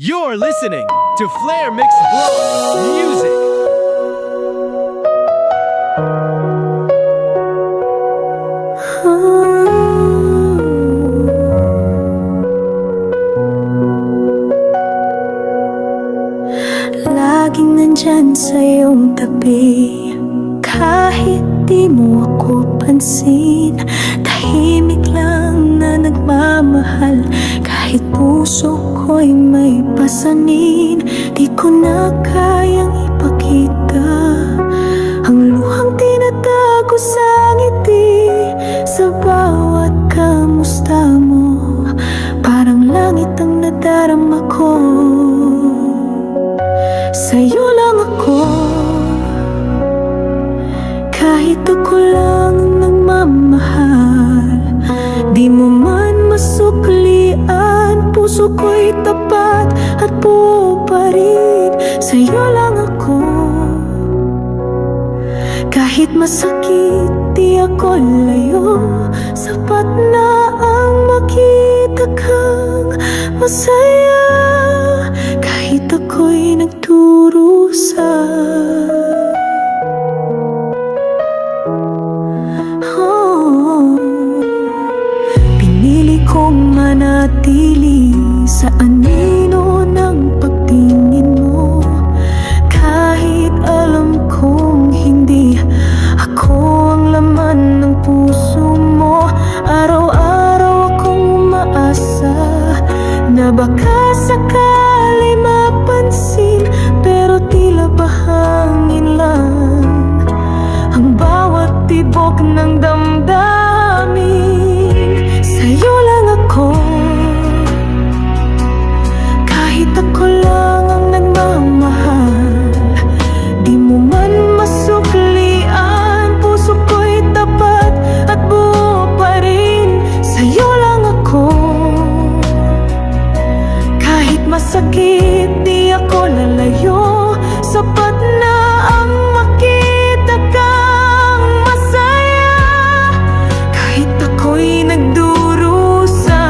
You're listening to Flair Mix Vlog Music. Laging nandyan sa iyong tabi, kahit di mo ako pansin. Tahimik lang na nagmamahal, kahit puso ko'y may pasanin. Di ko na kayang ipakita ang luhang tinatago sa ngiti. Sa bawat kamusta mo, parang langit ang nadarama ko. Sa'yo lang ako, kahit ako lang ang nagmamahal. Di mo man masuklian, puso ko'y tapat at buo pa rin. Sa'yo lang ako, kahit masakit di ako layo. Sapat na ang makita kang masaya, kahit ako'y nagdurusa. Pinili kong manatili sa anino ng pagtingin mo, kahit alam kong hindi ako ang laman ng puso mo. Araw-araw akong umaasa na baka sakali mapansin, pero tila bahangin lang ang bawat tibok ng damdamin. Sa'yo lang ako, kahit ako lang ang nagmamahal. Di mo man masuklian, puso ko'y tapat at buo pa rin. Sa'yo lang ako, kahit masakit di ako lalayo. Sapat na ang makita kang masaya, kahit ako'y nagdurusa.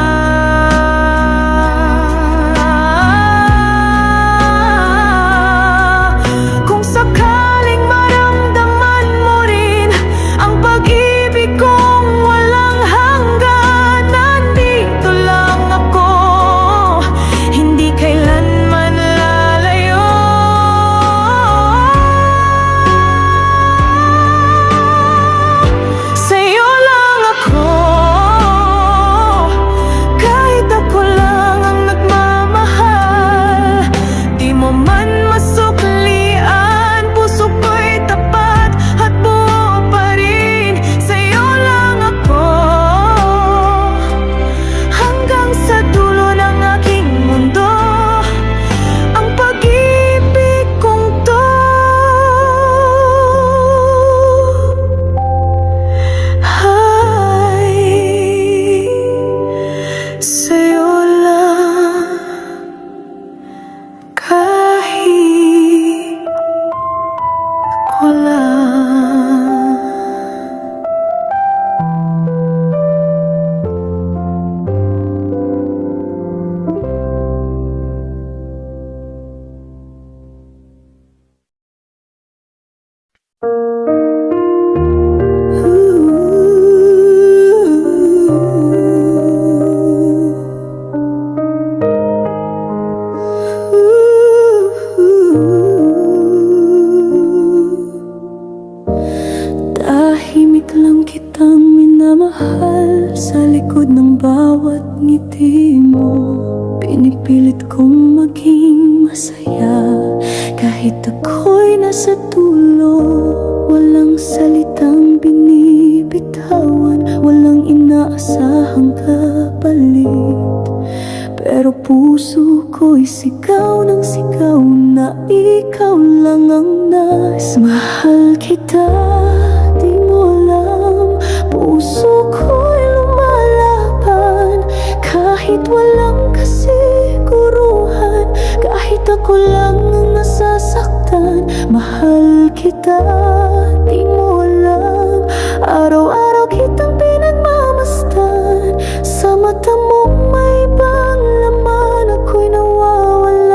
Kung sakaling maramdaman mo rin ang pag-ibig kong walang hanggan, nandito lang ako, hindi kailanman lalayo. Sa'yo lang ako, kahit ako lang ang nagmamahal. Di mo man masuklian, puso ko'y tapat at buo pa rin. Sa'yo lang ako, hanggang sa dulo ng aking mundo. Ang pag-ibig kong to ay sa'yo lang, kahit ako lang. Tahimik lang kitang minamahal, sa likod ng bawat ngiti mo. Pinipilit kong maging masaya, kahit ako'y nasa dulo. Walang salitang binibitawan, walang inaasahang kapalit. Pero puso ko'y sigaw ng sigaw na ikaw lang ang nais. Mahal kita, di mo alam, puso ko'y lumalaban, kahit walang kasiguruhan, kahit ako lang ang nasasaktan. Mahal kita, di mo alam, araw-araw kitang pinagmamasdan. Sa mata mong may ibang laman, ako'y nawawala.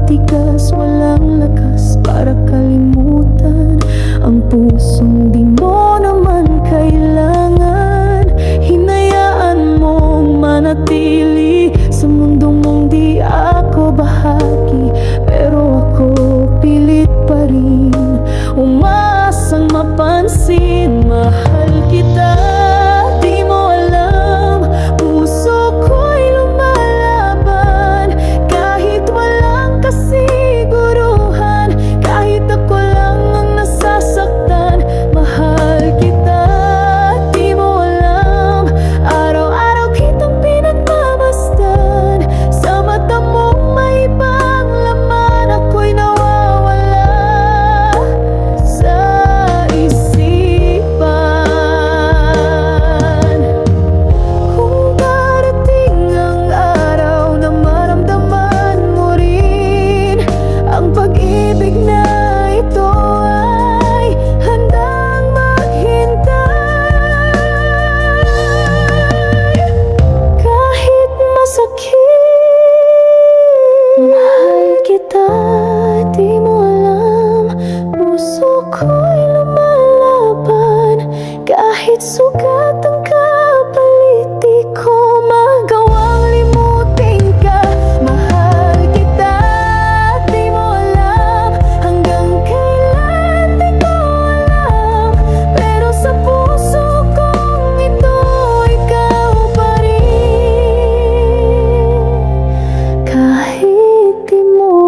matigas, walang lakas para kalimutan ang pusong di mo naman kailangan. Hinayaan mong manatili sa mundo mong di ako bahagi, pero ako pilit pa rin umaasang mapansin. Mahal kita, di mo alam, puso ko'y lumalaban kahit walang kasiguruhan, kahit ako lang ang nasasaktan. Mahal kita, di mo alam, araw-araw kitang pinagmamasdan. Sa mata mong may ibang laman, ako'y nawawala sa isipan. Kung darating ang araw na maramdaman mo rin ang pag-ibig na ito, ay handang maghintay. Kahit masakit, mahal kita, di mo alam, puso ko'y lumalaban kahit sugat ang kapalit. Di ko magawang limutin ka. Mahal kita, di mo alam, hanggang kailan di ko alam, pero sa puso kong ito, ikaw pa rin, kahit di mo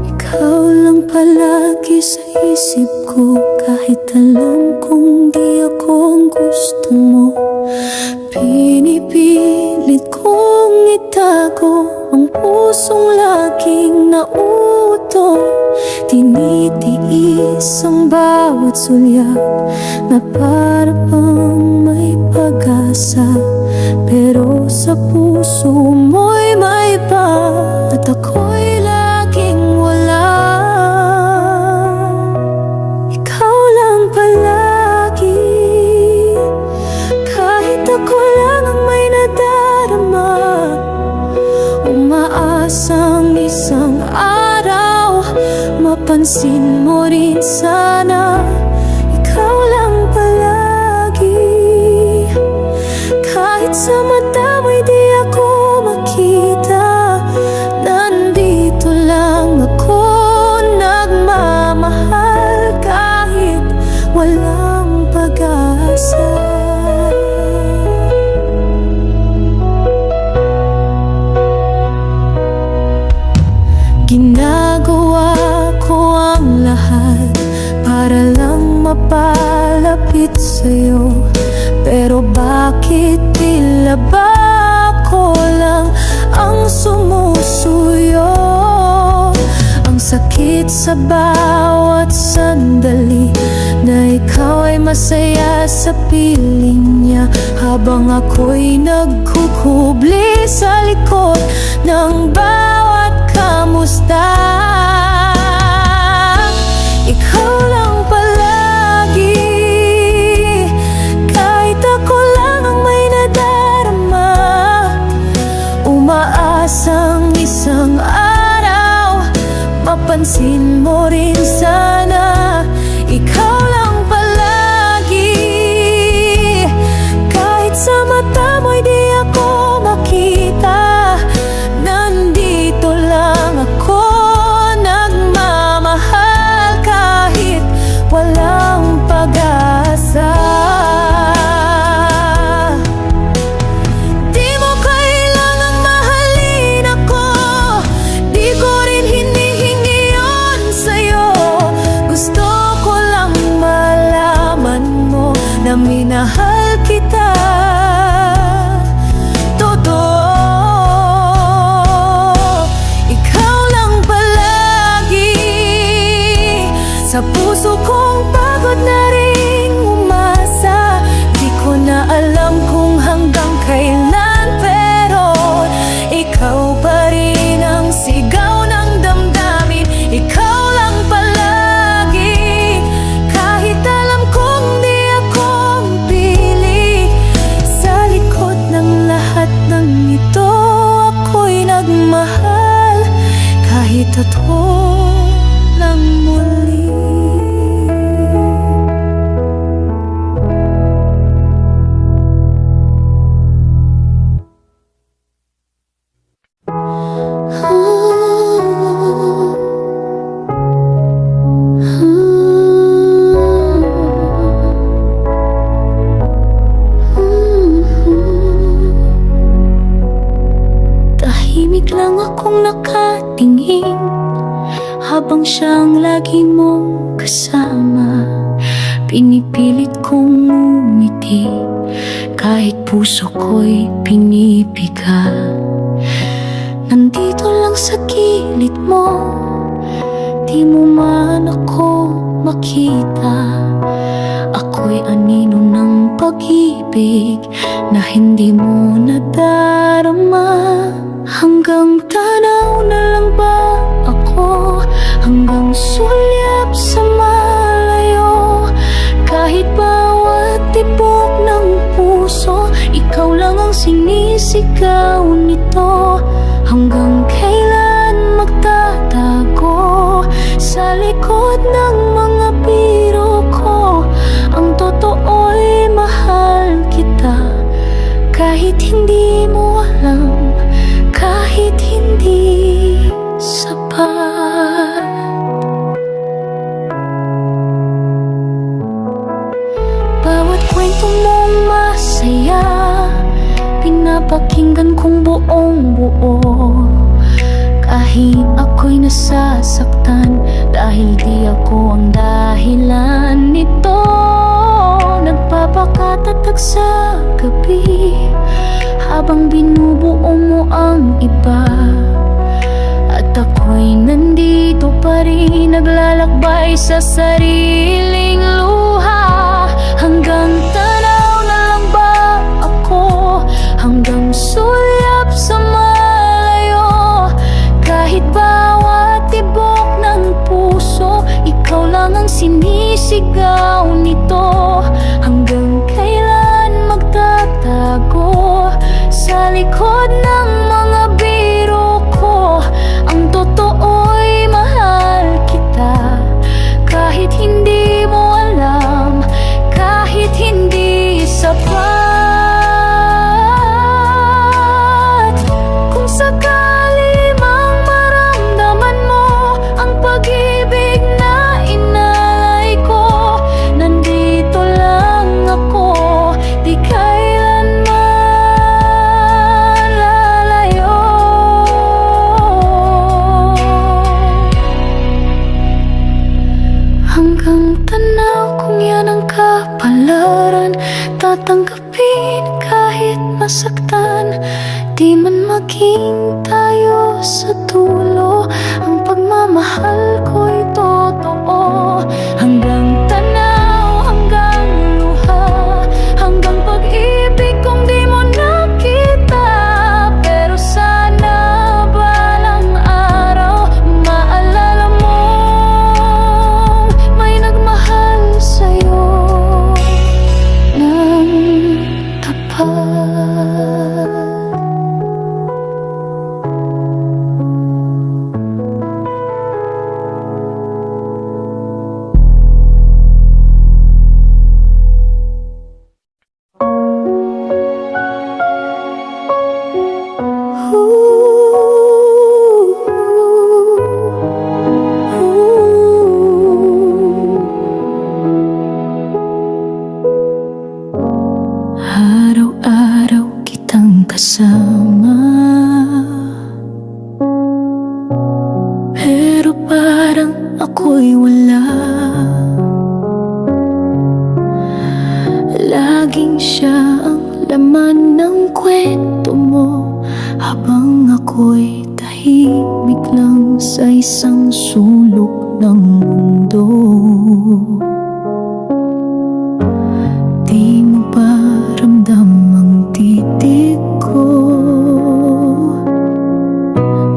ikaw lang palagi sa isip ko, kahit alam kong di ako ang gusto mo. Pinipilit kong itago ang pusong laging nauutong. Tinitiis ang bawat sulyap na para bang may pag-asa, pero sa puso mo'y may iba at ako'y laging wala. Ikaw lang palagi, kahit ako lang ang may nadarama. Umaasang isang araw mapansin mo rin sana. Ikaw lang palagi, kahit sa mata mo'y di ako makita. Nandito lang ako, nagmamahal kahit walang pag-asa. Ginagawa ko ang lahat para lang mapalapit sa'yo, pero bakit tila ba ako lang ang sumusuyo? Ang sakit sa bawat sandali na ikaw ay masaya sa piling niya, habang ako'y nagkukubli sa likod ng bawat kamusta. Ikaw lang palagi, kahit ako lang ang may nadarama. Umaasang isang araw mapansin mo rin sana. Ikaw lang palagi, kahit sa mata mo'y di ako makita. Nandito lang ako, nagmamahal kahit walang pag-asa. Di mo kailangang mahalin ako, di ko rin hinihingi yun puso kong pagod na ring umasa. Di ko na alam kung hanggang kailan, pero ikaw pa rin ang sigaw ng damdamin. Ikaw lang palagi, kahit alam kong di ako pili. Sa likod ng lahat ng ito, ako'y nagmahal, kahit totoo lang muli. Tahimik lang akong nakatingin habang siyang lagi mong kasama. Pinipilit kong umiti kahit puso ko'y pinipiga. Nandito lang sa gilid mo, di mo man ako makita. Ako'y anino ng pag-ibig na hindi mo nadarama. Hanggang tanaw na lang ba ako, hanggang sulyap sa malayo. Kahit bawat tibok ng puso, ikaw lang ang sinisigaw nito. Hanggang kailan magtatago sa likod ng mga biro ko? Ang totoo'y mahal kita, kahit hindi mo alam, kahit hindi sapat. Bawat kwento mong masaya, pinapakinggan kong buong buo. Kahit ako'y nasasaktan, dahil di ako ang dahilan nito. Nagpapakatatag sa gabi habang binubuo mo ang iba. At ako'y nandito pa rin, naglalakbay sa sariling luha. Hanggang tanaw na lang ba ako, hanggang sulyap sa malayo. Kahit bawat tibok ng puso, ikaw lang ang sinisigaw nito. Hanggang kailan magtatago sa likod ng mga biro ko? Ang totoo'y mahal kita, kahit hindi mo alam, kahit hindi sapat. Kung sakali mang maramdaman mo ang pag-ibig na inalay ko, nandito lang ako, di kailanman lalayo. Hanggang tanaw kung yan ang kapalaran, tatanggapin kahit masaktan. Di man maging tayo sa dulo, ang pagmamahal ko'y totoo. Hanggang tanaw, hanggang luha, hanggang pag-ibig kong di mo nakita. Pero sana balang araw maalala mo may nagmahal sa'yo ng tapat. Araw-araw kitang kasama, pero parang ako'y wala. Laging siya ang laman ng kwento mo, habang ako'y tahimik lang sa isang sulok ng mundo. Di mo ba ramdam ang titig ko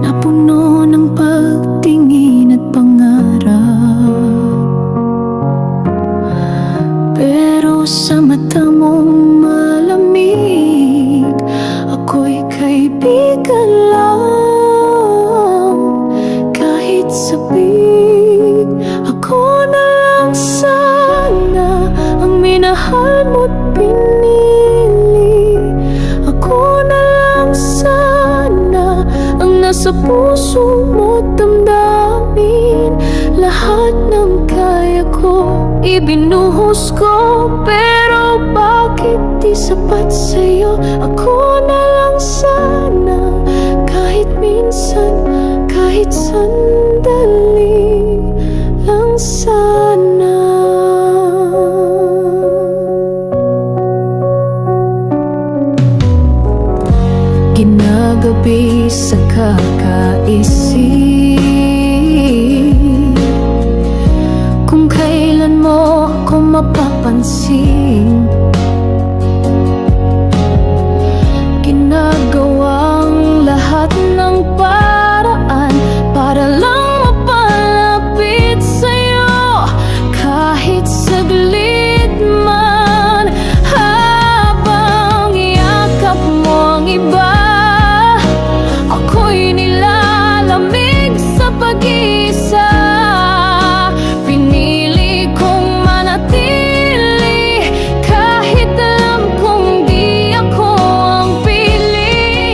na puno ng pagtingin at pangarap? Pero sa mata mong malamig, ako'y kaibigan lang. Kahit sabik, ako na lang sana ang minahal mo't pinili. Ako na lang sana ang nasa puso mo't damdamin. Lahat ng kaya ko ibinuhos ko, pero bakit di sapat sa'yo? Ako na lang sana, kahit minsan, kahit sandali lang sana. Ginagabi sa kakaisip kung kailan mo ako mapapansin. Ginagawang lahat ng paraan para lang mapalapit sa'yo, kahit saglit man. Habang yakap mo ang iba, ako'y nilalamig sa pag-isa. Pinili kong manatili kahit alam kong di ako ang pili.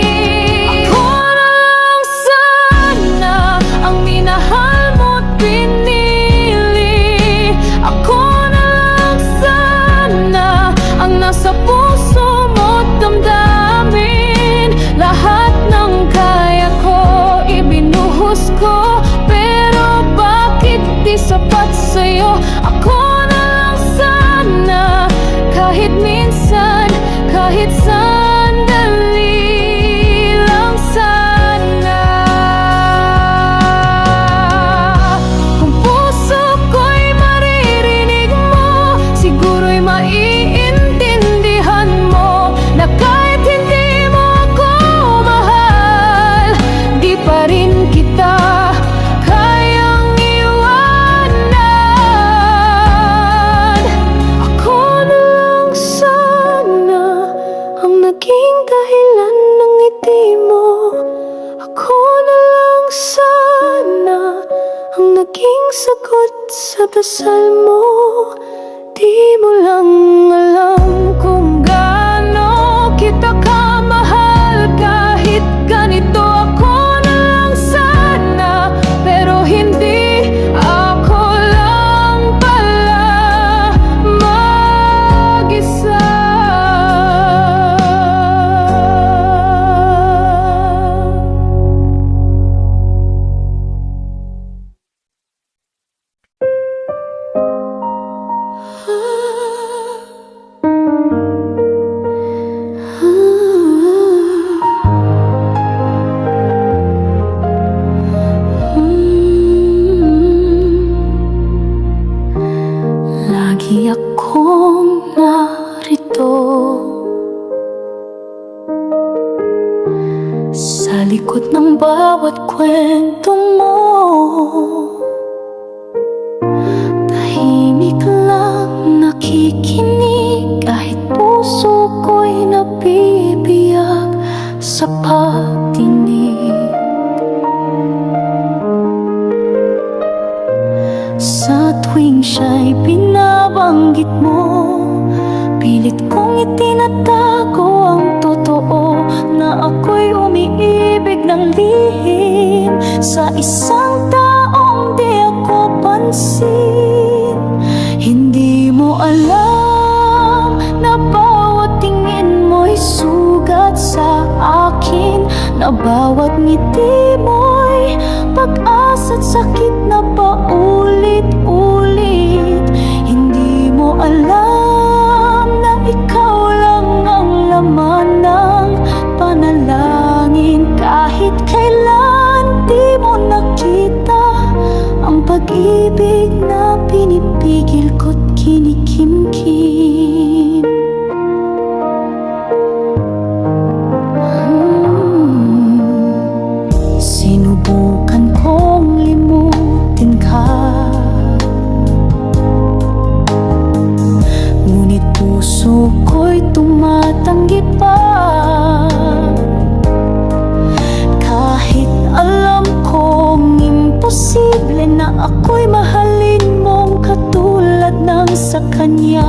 Ako na lang sana ang minahal mo't pinili. Ako na lang sana ang nasa puso mo't damdamin. Lahat ng kaya ko ibinuhos ko, pero bakit di sapat sa'yo? Ako na lang sana, kahit minsan, kahit sandali lang sana. Kung puso ko'y maririnig mo, siguro'y maiintindihan mo na kahit hindi mo ako mahal, di pa rin kita kayang iwanan. Ako na lang sana ang naging dahilan ng ngiti mo. Ako na lang sana ang naging sagot sa dasal mo. Di mo lang alam kung gaano kita kamahal. Kahit ganito ako na lang sana, pero hindi ako lang pala mag-isa. Lagi akong narito sa likod ng bawat kwento mo. Tahimik lang nakikinig, kahit puso ko'y nabibiyak sa pagdinig. Sa tuwing siya'y binabanggit mo, pilit kong itinatago ang totoo na ako'y umiibig ng lihim sa isang taong di ako pansin. Hindi mo alam na bawat tingin mo'y sugat sa akin, na bawat ngiti mo'y pag-asa't sakit na paulit-ulit. Hindi mo alam na ikaw lang ang laman ng panalangin. Kahit kailan di mo nakita ang pag-ibig ako'y mahalin mong katulad ng sa kanya.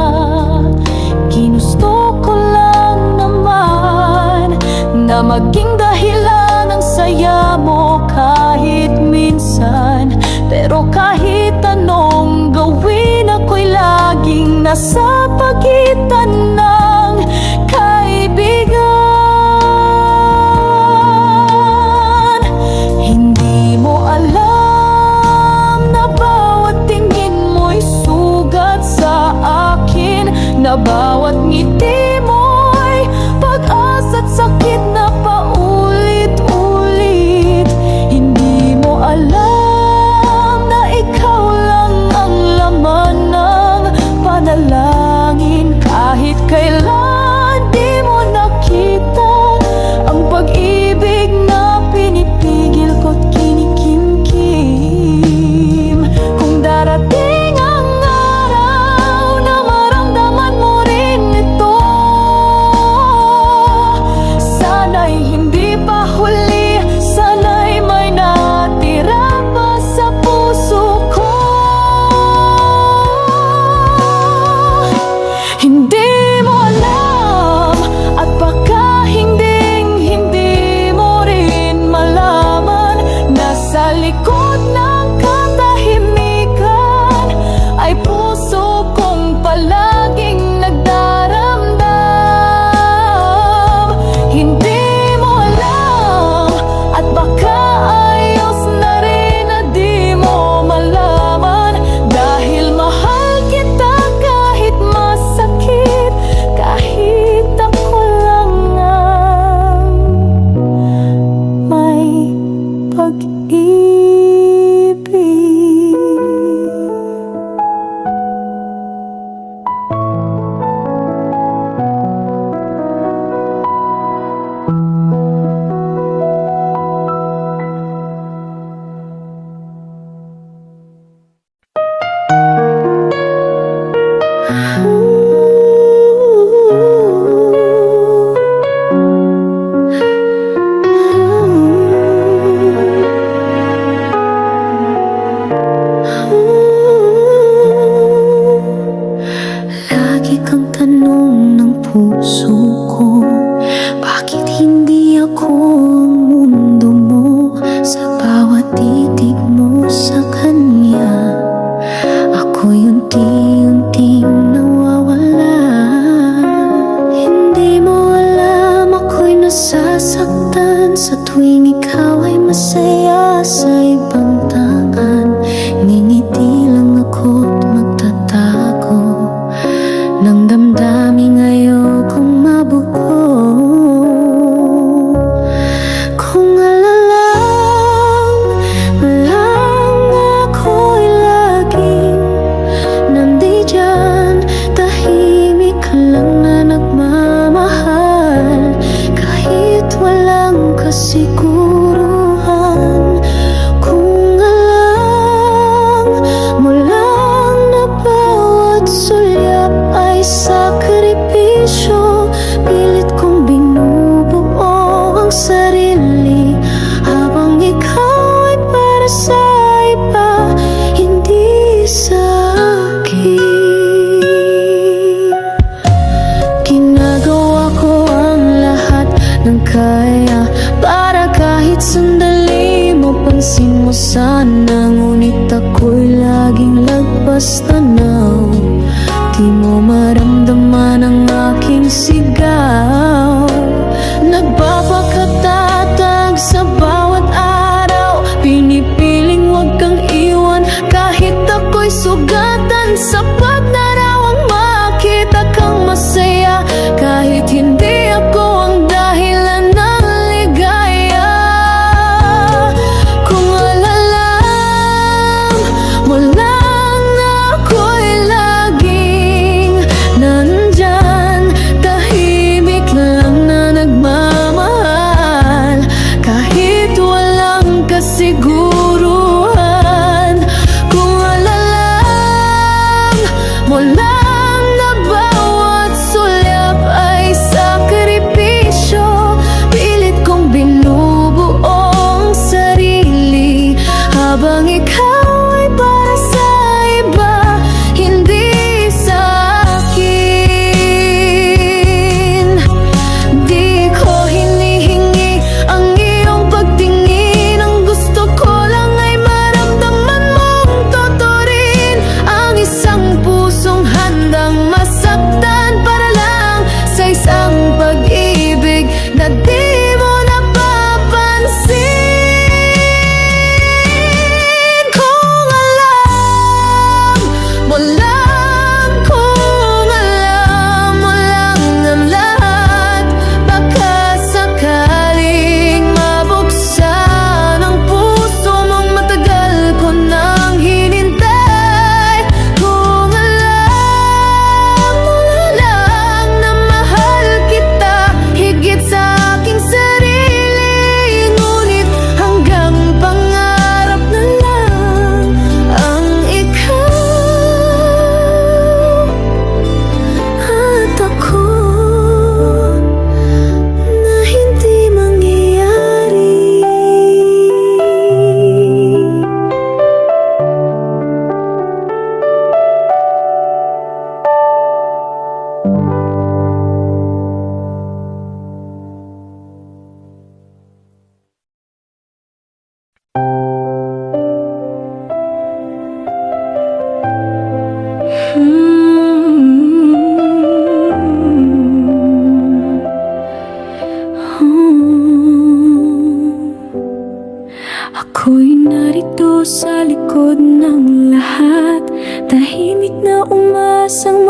Ginusto ko lang naman na maging dahilan ng saya mo kahit minsan. Pero kahit anong gawin, ako'y laging nasa pagitan ng kaibigan. Hindi mo alam na bawat tingin mo'y sugat sa akin, na bawat ngiti mo'y pag-asa't sakit na paulit-ulit. Hindi mo alam na ikaw lang ang laman ng panalangin. Kahit kailan di mo nakita ang pag-ibig na pinipigil ko't kinikimkim. Kung darating ang araw na maramdaman mo rin ito, sana'y hindi pa huli, sana'y may natira pa sa puso ko. Hindi mo alam at baka hindi mo rin malaman na sa likod ng katahimikan ay puso kong palaging nagdaramdam. Hindi mo alam at baka ayos na rin na di mo malaman, dahil mahal kita kahit masakit, kahit ako lang ang may pag-ibig. Lagi kang tanong ng puso ko, bakit hindi ako ang mundo mo? Sa bawat titig mo sa kanya, ako'y unti-unting nawawala. Hindi mo alam ako'y nasasaktan sa tuwing ikaw ay masaya sa ibang daan. Ngingiti lang ako't magtatago ng damdaming ayokong mabuo. Kung alalang ako'y laging nandiyan, tahimik lang na nagmamahal, kahit walang kasiguruhan. Kung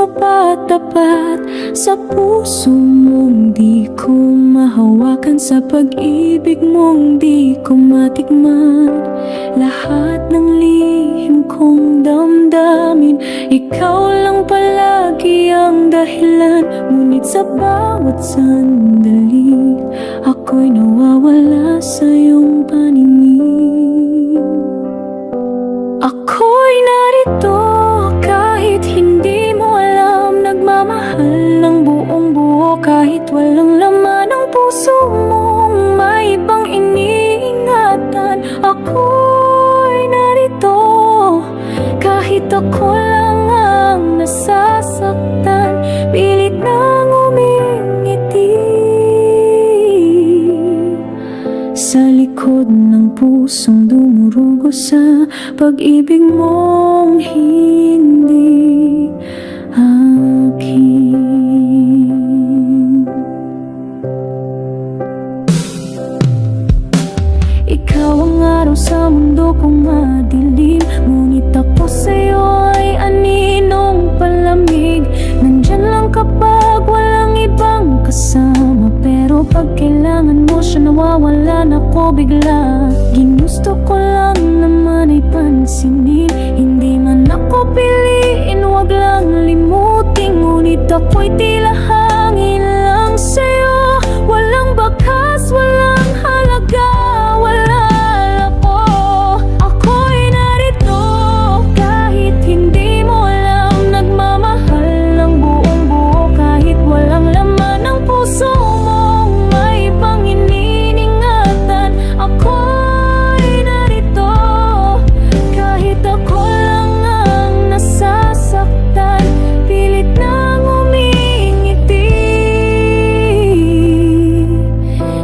mo ba tapat sa puso mong di ko mahawakan? Sa pag-ibig mong di ko matikman lahat ng lihim kong damdamin. Ikaw lang palagi ang dahilan, ngunit sa bawat sandali ako'y nawawala sa iyong paningin. Ako'y narito kahit hindi mo alam, nagmamahal ng buong buo kahit walang laman ang puso mong may ibang iniingatan. Ako'y narito kahit ako lang ang nasasaktan, pilit nang umingiti sa likod ng pusong dumurugo sa pag-ibig mong hindi akin. Ikaw ang araw sa mundo kong madilim, ngunit ako sa'yo ay aninong palamig. Nandyan lang kapag walang ibang kasama, pero pag kailangan mo siya nawawala na ako bigla. Ginusto ko lang naman ay pansinin, hindi man ako piliin, wag lang limutin. Ngunit ako'y tila hangin lang sa'yo, walang bakas, walang halaga, wala ako. Ako'y narito kahit hindi mo alam, nagmamahal ng buong buo kahit walang laman ang puso mong may ibang iniingatan. Ako'y narito kahit ako lang ang nasasaktan, pilit nang umingiti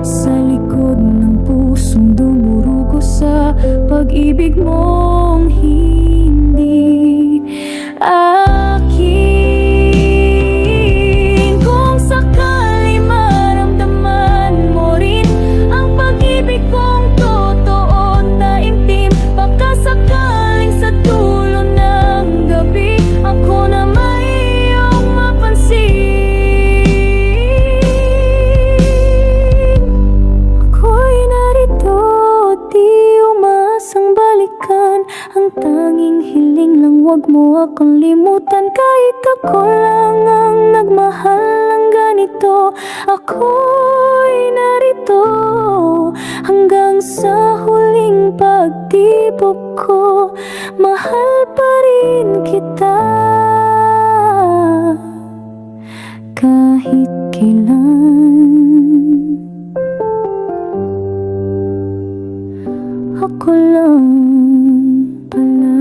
sa likod ng pusong dumurugo sa pag-ibig mong hindi akin. Kung sakali maramdaman mo rin ang pag-ibig kong totoo na intim, baka sakaling sa dulo ng gabi ako na may iyong mapansin. Ako'y narito, di umasang balikan, ang tanging hiling lang wag mo akong limutan. Kahit ako lang ang nagmahal ng ganito, ako'y narito hanggang sa huling pagtibok ko. Mahal pa rin kita kahit kailan. Ako lang pala.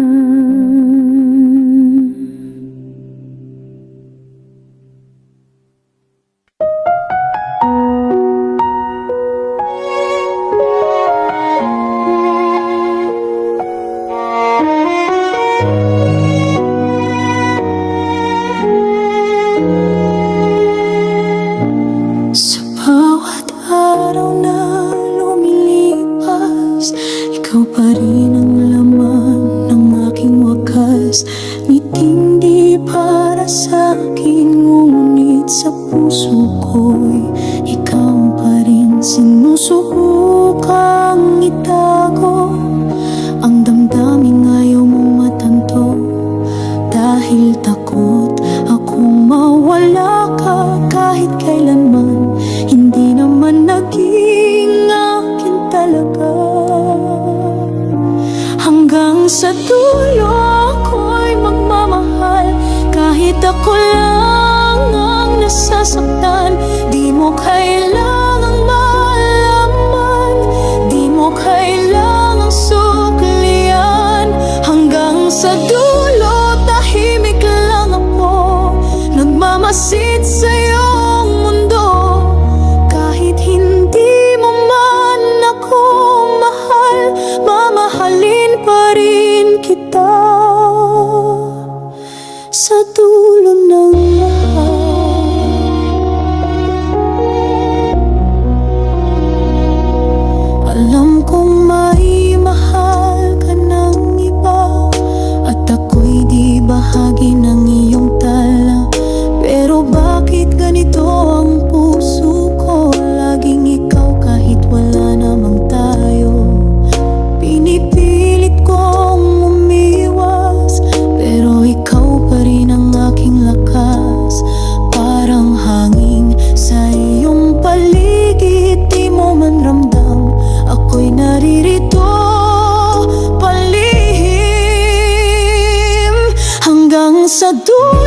Sa bawat araw na lumilipas, ikaw pa rin ang laman ng aking wakas. Ngiting di para sa akin, ngunit sa puso ko'y ikaw pa rin. Sinusubukang itago ang damdaming ayaw mong matanto, dahil takot akong mawala ka kahit kailanman. Hindi naman naging akin talaga. Hanggang sa dulo ako'y magmamahal kahit ako lang ang nasasaktan. Di mo kailangang malaman, di mo kailangang suklian. Hanggang sa dulo tahimik lang ako, nagmamasid sa iyong mundo. Kahit hindi mo man ako mahal, mamahalin pa rin kita sa dulo ng lahat. Alam kong may mahal ka ng iba, at ako'y di bahagi ng iyong tala.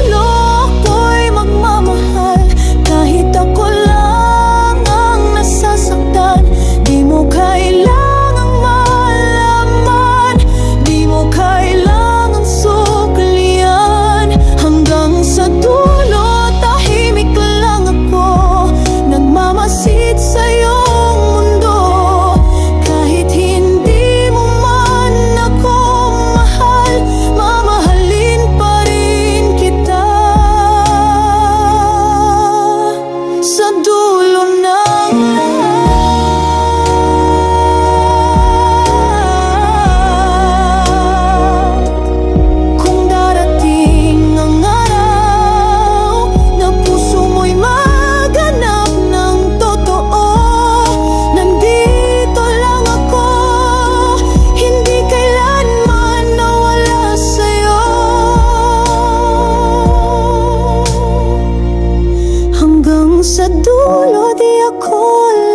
dulo ako'y magmamahal, kahit ako lang ang nasasaktan. Di mo kailangang malaman, di mo kailangang suklian. Hanggang sa dulo, tahimik lang ako, nagmamasid sa iyong mundo. Kahit hindi mo man ako mahal, mamahalin pa rin kita. Sa dulo ng lahat, kung darating ang araw na puso mo'y maganap ng totoo, nandito lang ako, hindi kailanman nawala sa'yo. Hanggang sa dulo di ako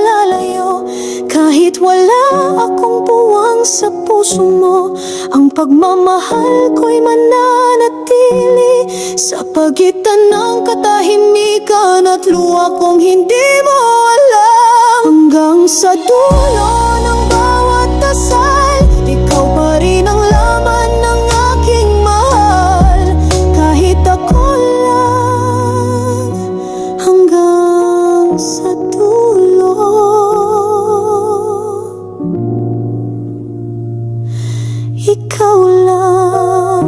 lalayo, kahit wala akong puwang sa puso mo. Ang pagmamahal ko'y mananatili sa pagitan ng katahimikan at luha kong hindi mo alam. Hanggang sa dulo ng bawat dasal, ikaw pa rin ang laman ng aking mahal. Kahit ako lang, hanggang sa dulo, ikaw lang.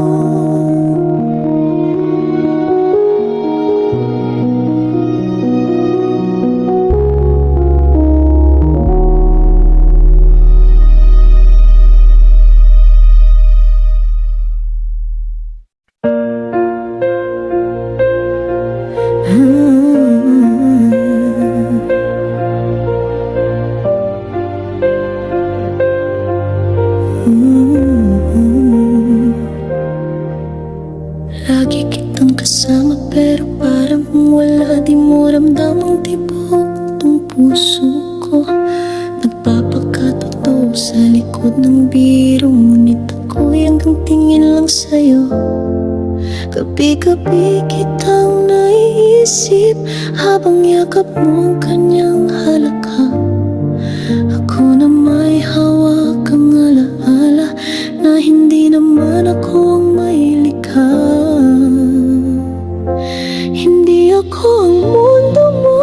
Lagi kitang kasama pero parang wala. Di mo ramdam ang tibok ng puso ko. Nagpapakatotoo sa likod ng biro, ngunit ako'y hanggang tingin lang sa'yo. Gabi-gabi kitang naiisip habang yakap mo ang kanyang halakap. Ako na may hawak ang alaala na hindi naman ako ang may likha. Hindi ako ang mundo mo,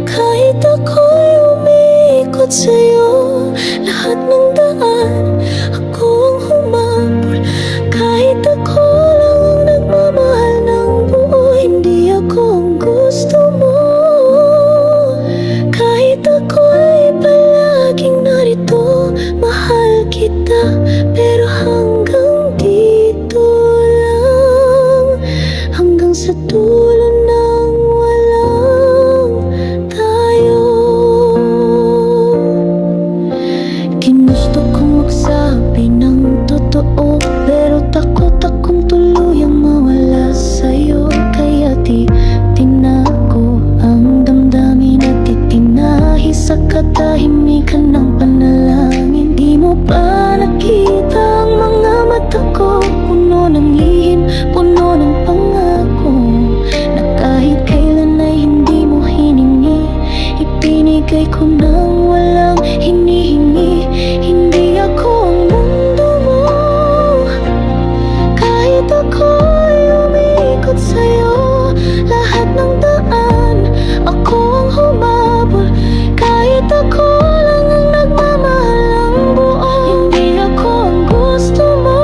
kahit ako'y umiikot sa'yo. Lahat ng daan, ako ang humabol, kahit ako lang ang nagmamahal ng buo. Hindi ako ang gusto mo, kahit ako'y palaging narito. Mahal kita, pero hanggang dito lang. Hanggang sa dulo ng walang tayo. Ginusto kong magsabi ng totoo, pero takot akong tuluyang mawala sa'yo. Kaya di tinago ang damdamin at itinahi sa katahimikan ng panalangin. Di mo ba nakita ang mga mata ko? Puno ng lihim, puno ng pangako, na kahit kailan ay hindi mo hiningi. Ibinigay ko nang walang hinihingi. Hindi ako ang mundo mo, kahit ako'y umiikot sa'yo. Lahat ng daan, ako ang humabol, kahit ako lang ang nagmamahal ng buo. Hindi ako ang gusto mo,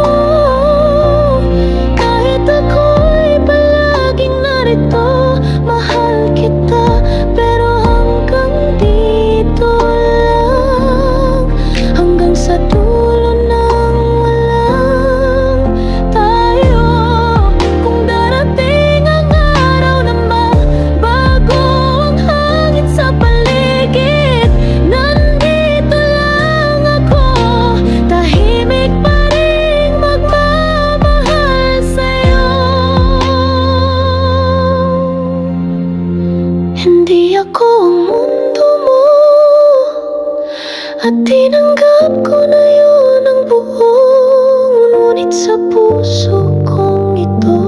kahit ako'y palaging narito. Mahal kita, pero hanggang dito lang. Hanggang sa dulo ng walang tayo. Kung darating ang araw na magbago ang hangin sa paligid, nandito lang ako, tahimik pa rin magmamahal sa'yo. Hindi ako ang mundo mo, at tinanggap ko na yun ang buo. Ngunit sa puso kong ito,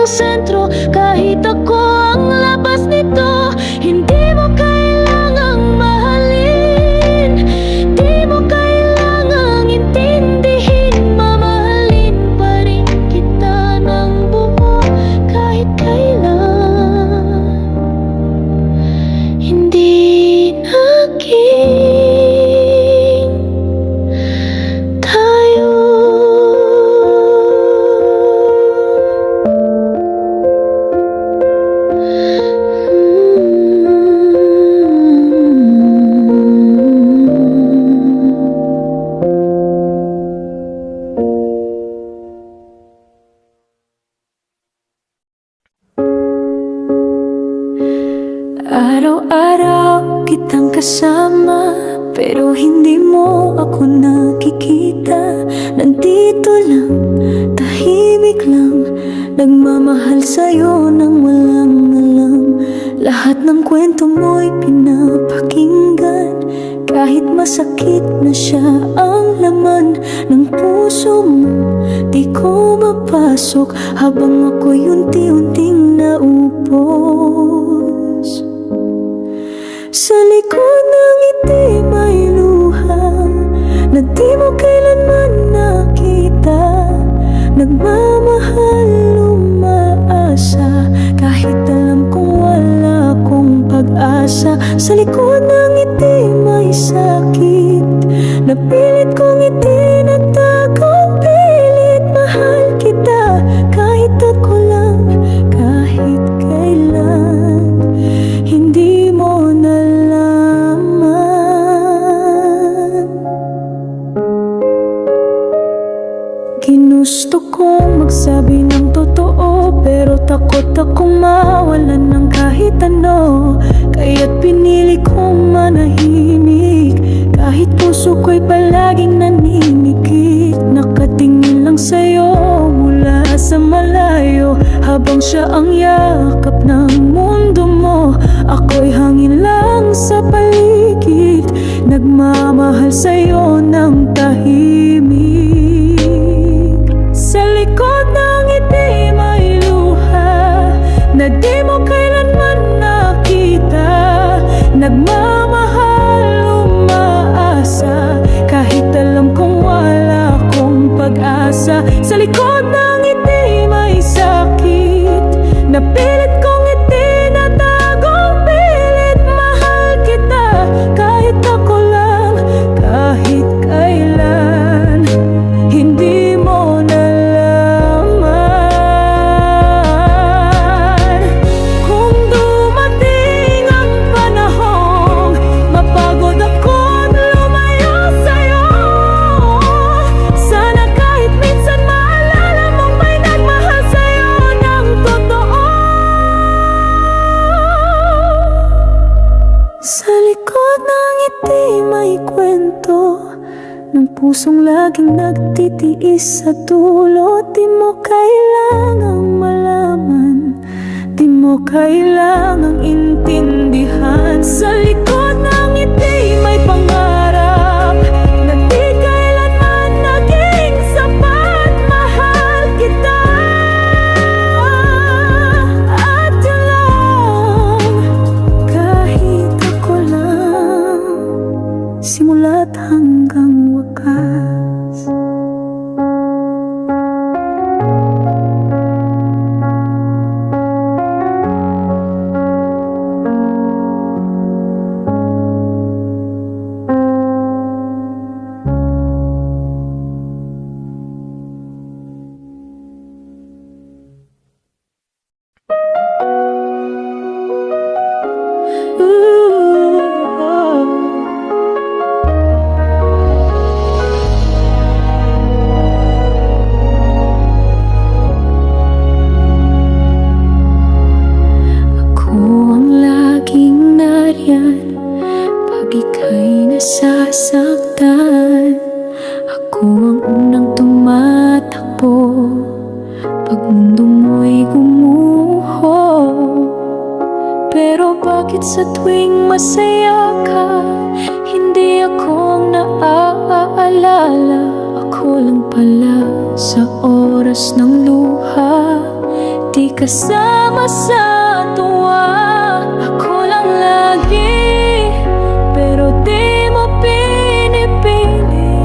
ang sentro, kahit ako ang labas nito. Hindi mo kailangang mahalin, di mo kailangang intindihin. Mamahalin pa rin kita ng buo kahit kailan. Hindi naging tayo. Araw-araw kitang kasama, pero hindi mo ako nakikita. Nandito lang, tahimik lang, nagmamahal sa'yo nang walang alam. Lahat ng kwento mo'y pinapakinggan, kahit masakit na siya ang laman ng puso mo. Di ko mapasok habang ako'y unti-unting naupos. Sa likod ng ngiti may luha na di mo kailanman nakita. Nagmamahal, umaasa, kahit alam kong wala akong pag-asa. Sa likod ng ngiti may sakit na pilit kong itinatago. Pilit mahal kita kahit ako lang, kahit kailan. Hindi mo nalaman. Ginusto kong magsabi ng totoo, pero takot akong mawalan ng kahit ano. Kaya't pinili kong manahimik, kahit puso ko'y palaging naninigit. Nakatingin lang sa'yo mula sa malayo, habang siya ang yakap ng mundo mo. Ako'y hangin lang sa paligid, nagmamahal sa'yo ng tahimik. Sa likod ng ngiti may luha na di mo kailanman nakita. Nagmamahal, umaasa, kahit alam kong wala akong pag-asa. Sa likod ng ngiti may sakit na pilit kong itinatago. Pilit mahal kita kahit ako lang, kahit kailan. Hindi mo nalaman. Kung dumating ang panahong mapagod ako't lumayo sa'yo, sana kahit minsan maalala mong may nagmahal sa'yo ng totoo. Sa likod ng ngiti may kwento ng pusong laging nagtitiis sa dulo. Di mo kailangang malaman, di mo kailangang intindihan. Sa likod ng ngiti may pangarap na di kailanman naging sapat. Mahal kita at yun lang, kahit ako lang, simula't hanggang wakas. nasasaktan. Ako ang unang tumatakbo pag mundo mo'y gumuho. Pero bakit sa tuwing masaya ka, hindi ako ang naaalala? Ako lang pala sa oras ng luha. di kasama sa tuwa. Ako lang lagi, pero di mo pinipili.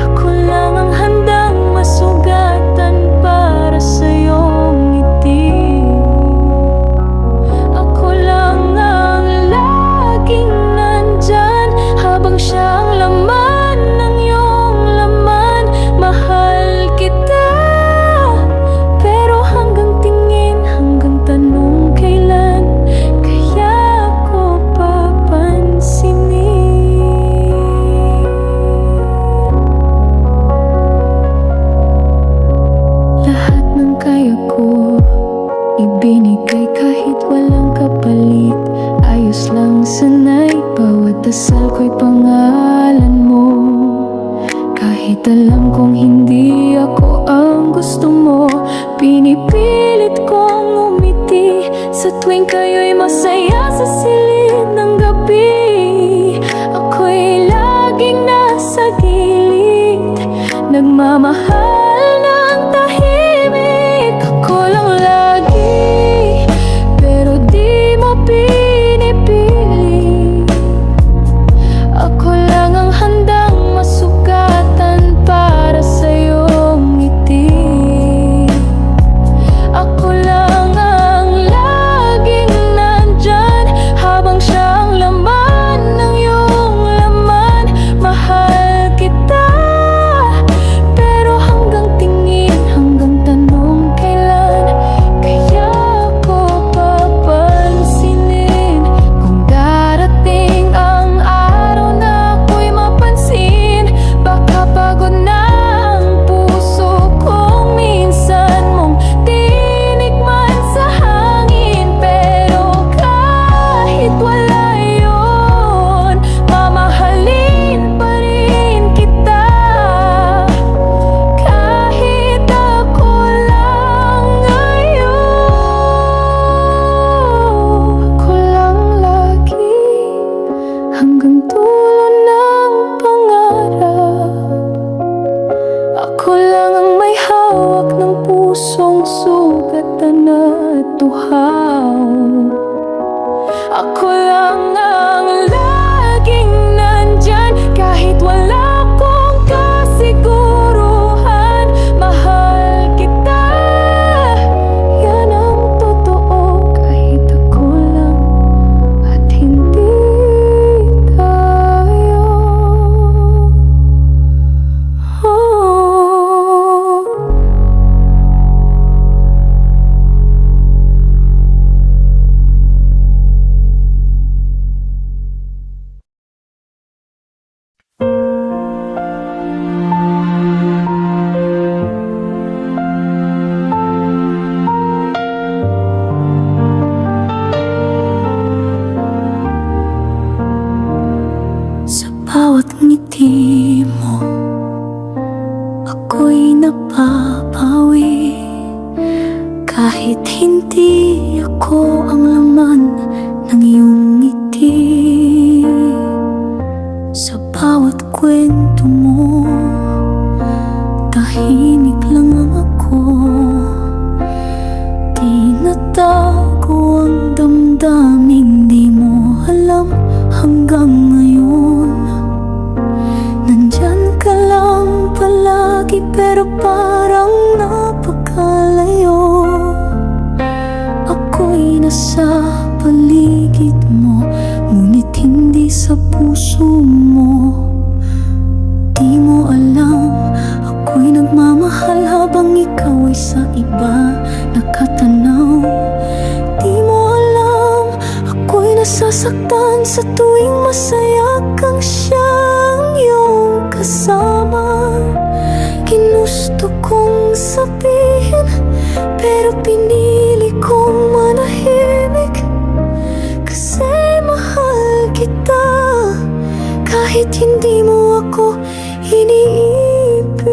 Ako lang ang handang masugatan para sa iyong ngiti. Ako lang ang laging nandyan habang siya ang laman ng iyong laman. Mahal kita, pero hanggang tingin, hanggang tanong kailan kaya ko papansinin. Lahat ng kaya ko ibinigay kahit walang kapalit. Ayos lang sanay, bawat dasal ko'y pangalan mo. Kahit alam kong hindi ako ang gusto mo, pinipilit kong umiti sa tuwing kayo'y masaya sa silid ng gabi. Ako'y laging nasa gilid, nagmamahal ng tahimik. Ako lang lagi, pero di mo pinipili. Ako lang ang handang masugatan para sa iyong ngiti. Ako lang ang laging nandyan habang siya ang laman ng iyong laman. Mahal kita, pero hanggang tingin, hanggang tanong kailan kaya ko papansinin. Kung darating ang araw na ako'y mapansin, baka pagod na ang puso kong minsan mong tinikman sa hangin. Pero kahit wala yun, mamahalin pa rin kita. Kahit ako lang ngayon, ako lang lagi hanggang dulo ng pangarap. Ako lang ang may hawak ng pusong sugatan at tuhaw. Ako lang ang laging nandyan kahit wala akong kasiguruhan. Mahal kita, yan ang totoo, kahit ako lang at hindi tayo. Sa bawat ngiti mo, ako'y napapawi. Kahit hindi ako ang laman ng iyong ngiti. Sa bawat kwento mo, tahimik lang ako. Di natago ang damdaming di mo alam hanggang ngayon. Nandyan ka lang palagi, pero parang napakalayo. Ako'y nasa paligid mo, ngunit hindi sa puso mo. Di mo alam, ako'y nagmamahal habang ikaw ay sa iba nakatanaw. Di mo alam, ako'y nasasaktan sa tuwing masaya kang siyang iyong kasama. Ginusto kong sabihin, pero pinili kong manahimik. Kasi mahal kita, kahit hindi mo ako iniibig.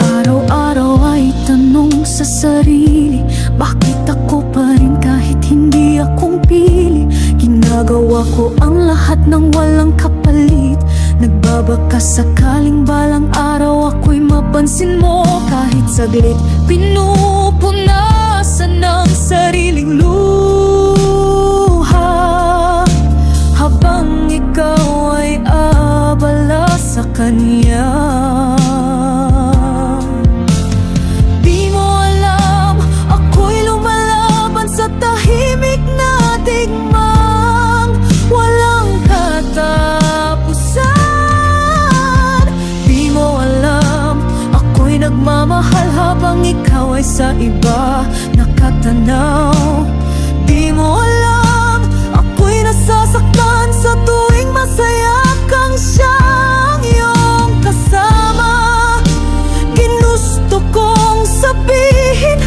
Araw-araw ay tanong sa sarili, bakit ako pa rin kahit hindi akong pili? Ginagawa ko ang lahat ng walang kapalit. baka sakaling balang araw ako'y mapansin mo. Kahit saglit, pinupunasan ng sariling luha, habang ikaw ay abala sa kanya. Di mo alam, ako'y lumalaban sa tahimik na digmang walang katapusan. Di mo alam, ako'y nagmamahal habang ikaw ay sa iba nakatanaw. Di mo alam, ako'y nasasaktan sa tuwing masaya kang siyang iyong kasama. Ginusto kong sabihin,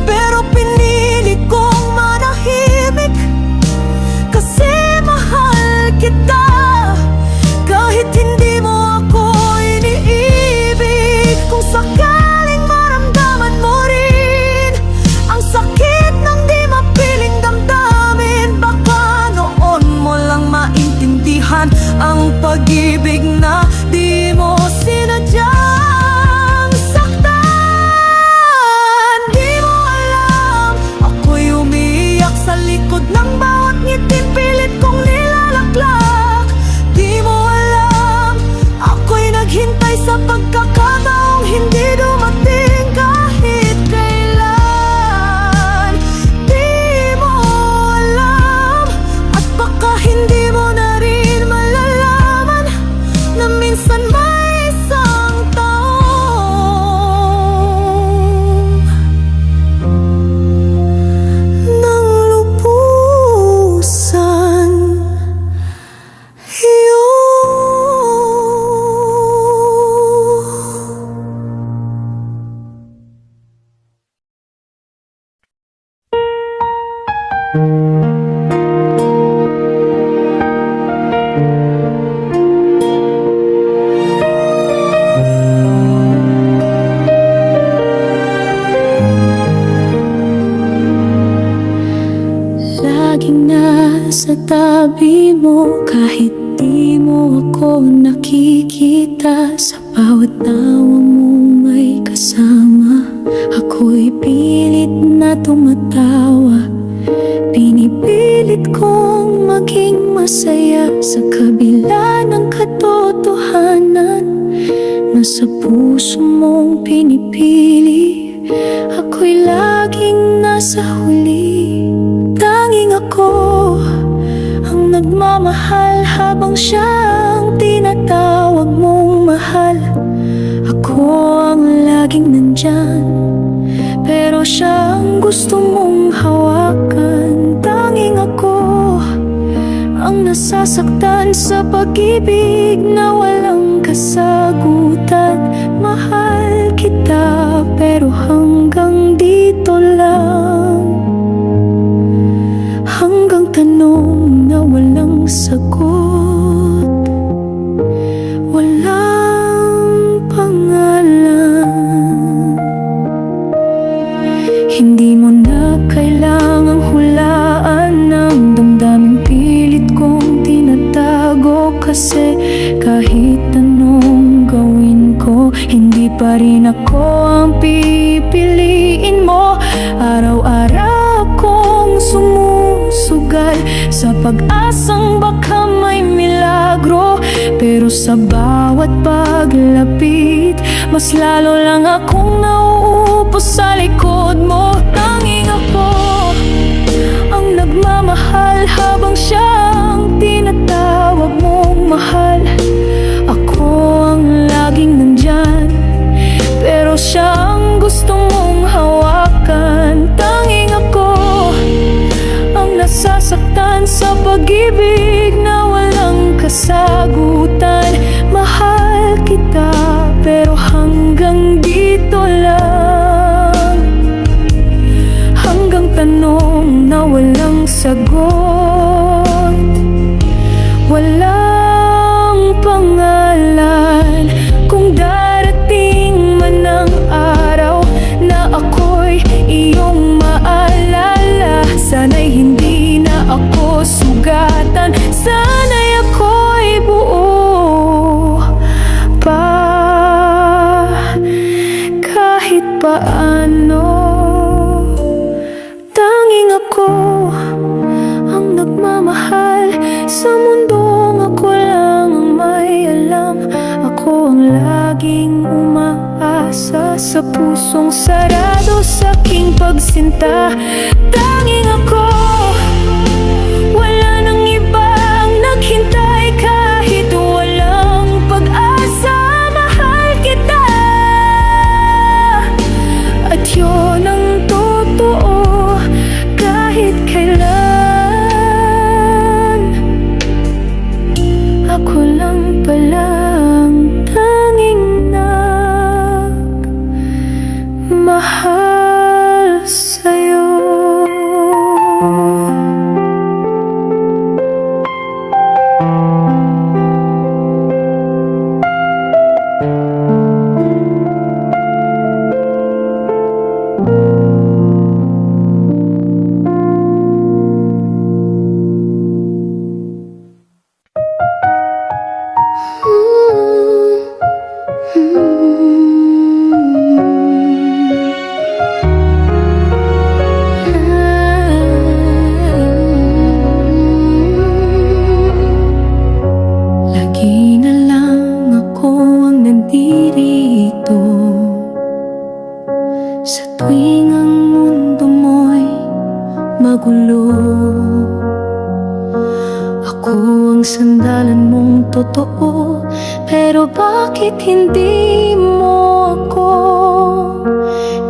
pero pinili kong manahimik, kasi mahal kita kahit hindi mo ako iniibig. Kung sakaling maramdaman mo rin ang sakit ng di mapiling damdamin, baka noon mo lang maintindihan ang pag-ibig na di mo sinadyang saktan. Di mo alam, ako'y umiiyak sa likod ng bawat ngiting pilit kong nilalaklak. Di mo alam, ako'y naghintay sa pagkakataong hindi dumating kahit kailan. Di mo alam, at baka hindi mo na rin malalaman na minsan may isang taong nang lubusan iyo. Laging nasa tabi mo kahit di mo ako nakikita. Sa bawat tawa mo may kasama, ako'y pilit na tumatawa. Pinipilit kong maging masaya sa kabila ng katotohanan na sa puso mong pinipili. Ako'y laging nasa huli. Tanging ako ang nagmamahal habang siyang tinatawag mong mahal. Ako ang laging nandyan, pero siyang gusto mong hawakan. Tanging ako ang nasasaktan sa pag-ibig na walang kasagutan. Mahal kita, pero hanggang dito lang. Hanggang tanong na walang sagot, walang pangalan. Hindi mo na kailangang hulaan ng damdaming pilit kong tinatago, kasi kahit anong gawin ko, hindi pa rin ako ang pipiliin mo. Araw-araw akong sumusugal sa pag-asang baka may milagro, pero sa bawat paglapit, mas lalo lang akong nauupos sa likod mo. Tanging ako ang nagmamahal habang siyang tinatawag mong mahal. Ako ang laging nandyan, pero siyang gusto mong hawakan. Tanging ako ang nasasaktan sa pag-ibig na walang kasagutan. Mahal kita, pero hanggang dito lang. Hanggang tanong na walang sagot, walang pangalan. Kung darating man ang araw na ako'y iyong maalala, sana'y hindi na ako sugatan. Sana'y ako'y buo sa pusong sarado sa aking pagsinta. Tanging ako, wala nang ibang naghintay kahit walang pag-asa. Mahal kita, at yun ang totoo kahit kailan. Ako lang palang tanging nagmahal sa'yo. Lagi na lang ako ang nandirito sa tuwing ang mundo mo'y magulo. Ako ang sandalan mong totoo, pero bakit hindi mo ako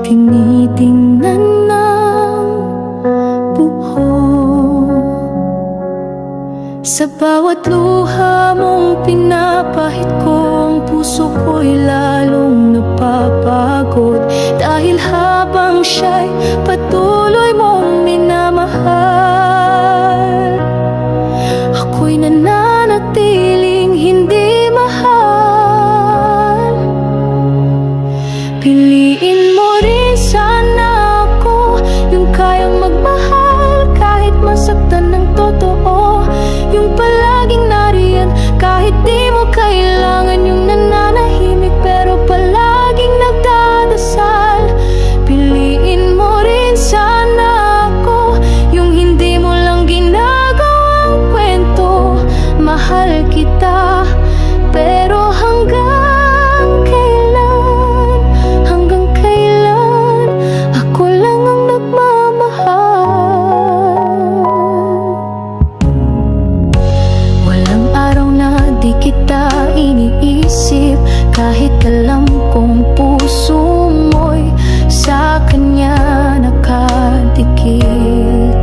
tinitingnan ng buo? Sa bawat luha mong pinapahid ko, ang puso ko'y lalong napapagod, dahil habang siya'y patuloy mong minamahal, ako'y nananatiling hindi mahal. Piliin mo rin sana ako, yung kayang magmahal kahit masaktan ng totoo, yung palaging nariyan kahit di mo kailangan, yung nananahimik pero palaging nagdadasal. Piliin mo rin sana ako, yung hindi mo lang ginagawang kwento. Mahal kita, pero hanggang kailan, hanggang kailan ako lang ang nagmamahal. Walang araw na di kita iniisip, kahit alam kong puso mo'y sa kanya nakadikit.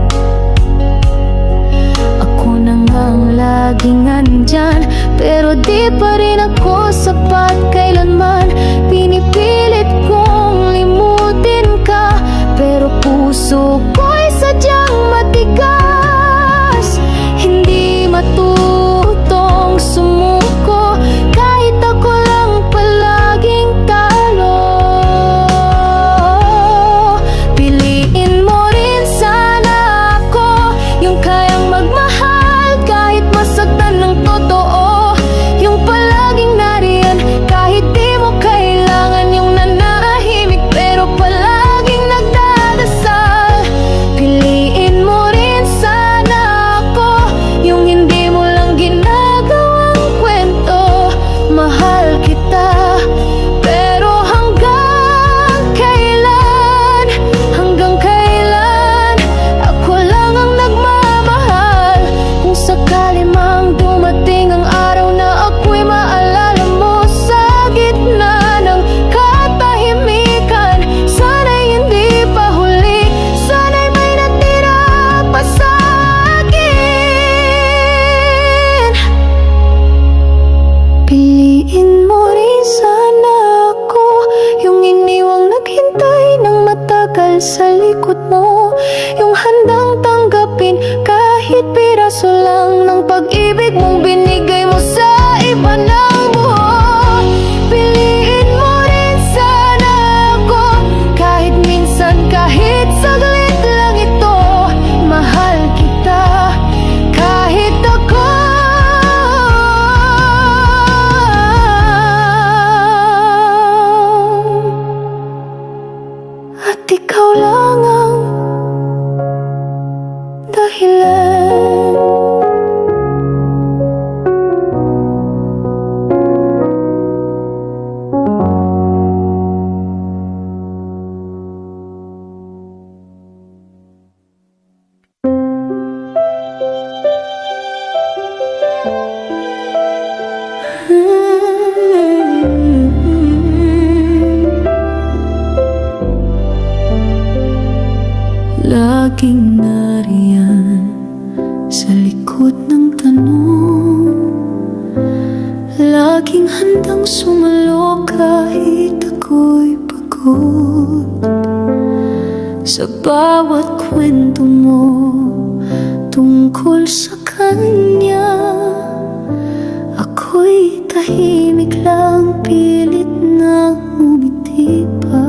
Ako na ngang laging andyan, pero di pa rin ako sapat kailanman. Pinipilit kong limutin ka, pero puso ko'y sadyang matigas. Hindi matutong sumuko kahit ako lang palaging talo. Piliin mo rin sana ako, yung kayang magmahal kahit masaktan ng totoo, yung palaging nariyan kahit di mo kailangan, yung nanahimik pero palaging nagdadasal. Piliin mo rin sana ako, yung hindi mo lang ginagawang kwento. Mahal kita, pero hanggang kailan, hanggang kailan ako lang ang nagmamahal. Kung sakali mang dumating ang araw na ako'y maalala mo sa gitna ng katahimikan, sana'y hindi pa huli, sana'y may natira pa sa akin. Piliin mo rin sana ako, yung iniwang naghintay ng matagal sa likod mo, yung handang tanggapin kahit piraso lang ng pag-ibig mong binigay mo sa iba ng buo. Piliin mo rin sana ako, kahit minsan, kahit saglit lang ito. Mahal kita, kahit ako at ikaw lang ang dahilan. laging nariyan sa likod ng tanong. Laging handang sumalo kahit ako'y pagod. Sa bawat kwento mo tungkol sa kanya, ako'y tahimik lang, pilit na umiti pa.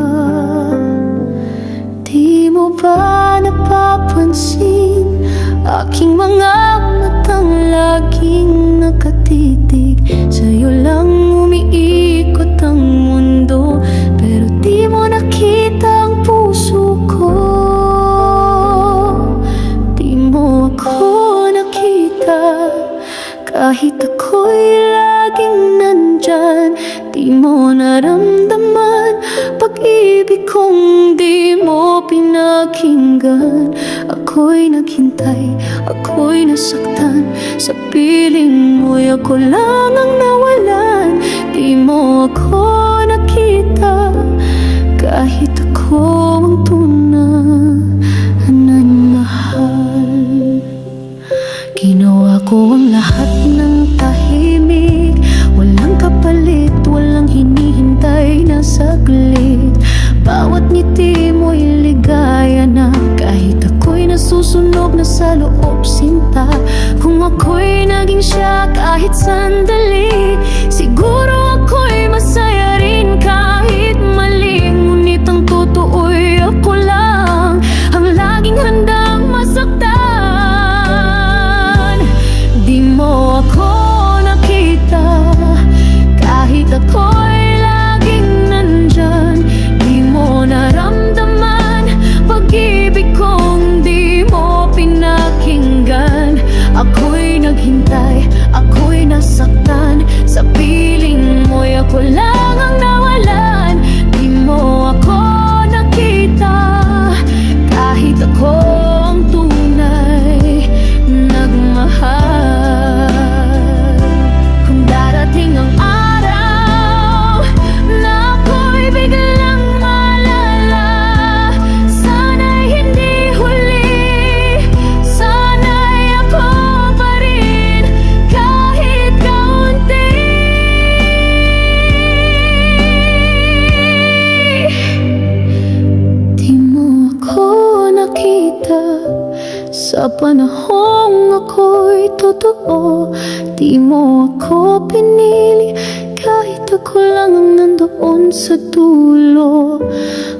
Di mo ba napapansin aking mga matang laging nakatitig? Sa'yo lang umiikot ang mundo, pero di mo nakita ang puso ko. Di mo ako nakita kahit ako'y laging nandyan. Di mo naramdaman pag-ibig kong di mo pinakinggan. Ako'y naghintay, ako'y nasaktan. Sa piling mo'y ako lang ang nawalan. Di mo ako nakita kahit ako ang tunay na mahal. Ginawa ko ang lahat ng tahimik, walang kapalit, walang hinihintay na saglit. Bawat ngiti mo'y ligaya na, kahit ako'y nasusunog na sa loob sinta. Kung ako'y naging siya kahit sandali, siguro ako'y masaya rin kahit mali. Ngunit ang totoo'y ako lang ang laging handang masaktan. Di mo ako nakita kahit ako'y laging nandyan. Di mo naramdaman pag-ibig kong di mo pinakinggan. Ako'y naghintay, ako'y nasaktan. Sa piling mo'y ako lang ang nawalan. Di mo ako nakita kahit ako ang tunay nagmahal. Kung darating ang araw na ako'y biglang malala, sana'y hindi huli, sana'y ako pa rin kahit kaunti. Di mo ako nakita sa panahong ako'y totoo. Di mo ako pinili kahit ako lang ang nandoon sa dulo.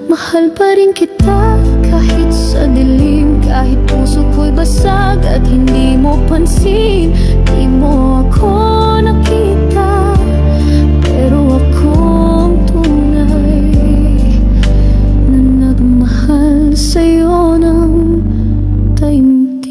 Mahal pa rin kita kahit sa dilim, kahit puso ko'y basag at hindi mo pansin. Di mo ako nakita, pero ako ang tunay na nagmahal sa'yo ng taimtim.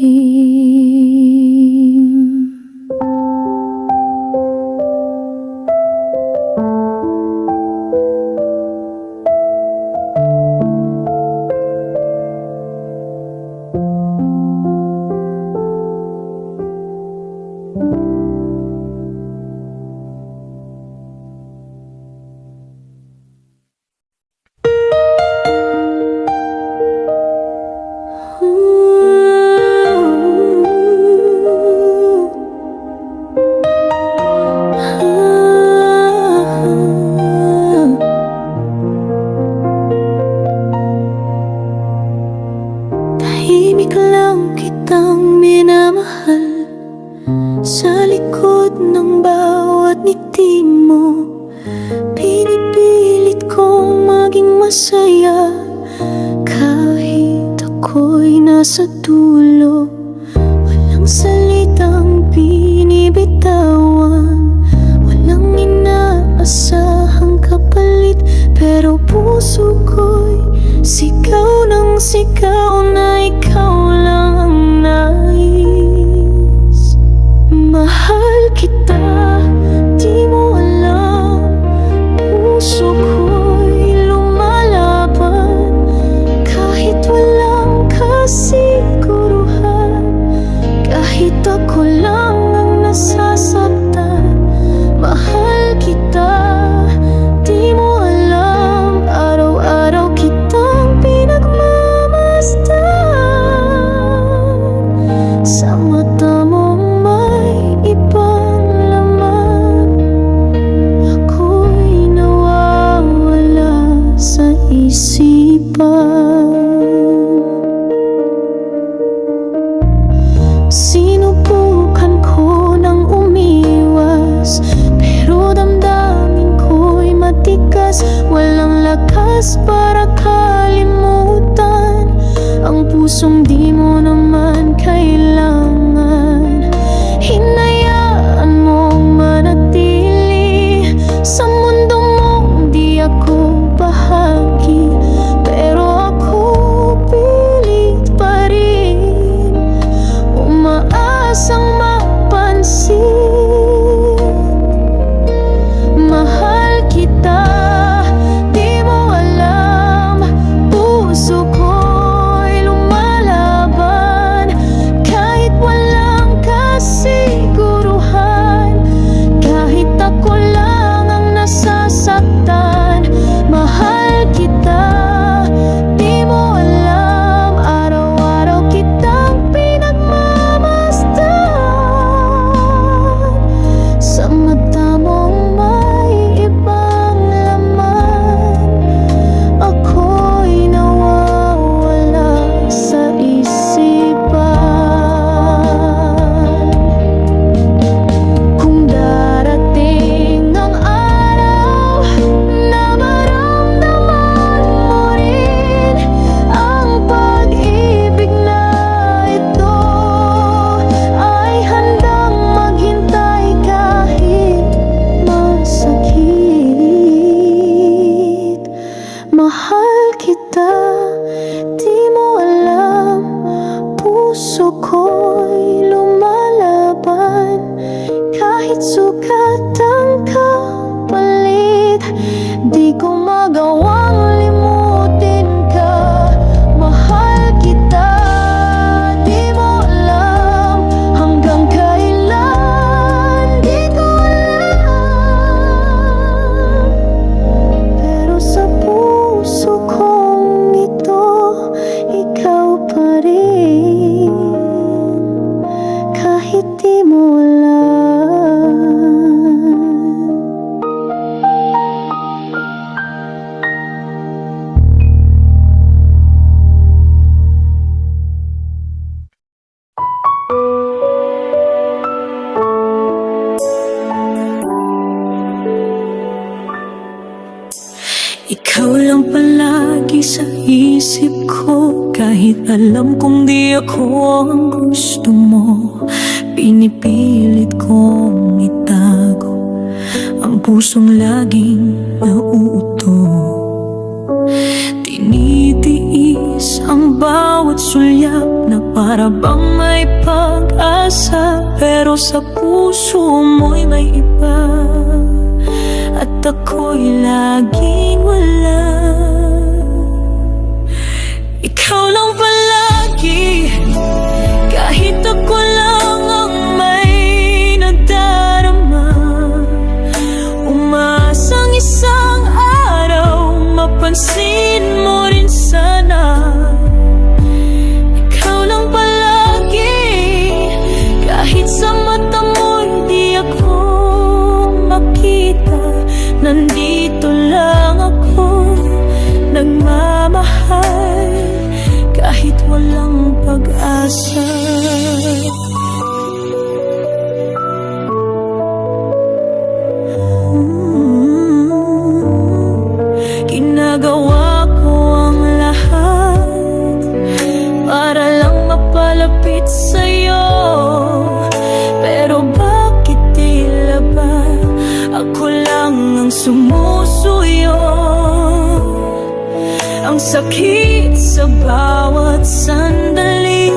Tahimik lang kitang minamahal sa likod ng bawat ngiti mo. Pinipilit kong maging masaya kahit ako'y nasa dulo. Walang salitang binibitawan, walang inaasahang kapalit, pero puso ko'y sigaw ng sigaw na ikaw lang ang nais. Mahal kita, di mo alam, puso ko'y lumalaban kahit walang kasiguruhan, kahit ako lang ang nasasaktan. Mahal kita, di mo alam, araw-araw kitang pinagmamasdan. oras para kalimutan ang pusong di mo naman kailangan. Hinayaan mong manatili sa mundo mong di ako bahagi, pero ako pilit pa rin umaasang mapansin. Mahal kita, di mo alam, puso ko'y lumalaban kahit walang kasiguruhan, kahit ako lang ang nasasaktan. Mahal kita, di mo alam, araw-araw kitang pinagmamasdan. Sa mata mong may ibang laman, ako'y nawawala sa isipan. Kung darating ang araw na maramdaman mo rin ang pag-ibig na ito, ay handang maghintay kahit masakit. Mahal kita, di mo alam, puso ko'y lumalaban kahit sukat ang kapalit. Di ko magawang limutin ka. Mahal kita, di mo alam, hanggang kailan di ko alam, pero sa puso kong ito, ikaw pa rin, kahit di mo alam. Ikaw lang palagi sa isip ko, kahit alam kong di ako ang gusto mo. Pinipilit kong itago ang pusong laging nauuto. Tinitiis ang bawat sulyap na para bang may pag-asa, pero sa puso mo'y may iba, at ako'y laging wala. Ikaw lang palagi, kahit ako lang ang may nadarama. Umaasang isang araw mapansin mo rin sana. Ikaw lang palagi, kahit sa mata mo'y di ako makita. Nandito lang ako, nagmamahal kahit walang pag-asa. Ginagawa ko ang lahat para lang mapalapit sa'yo, pero bakit tila ba ako lang ang sumusuyo? Ang sakit sa bawat sandali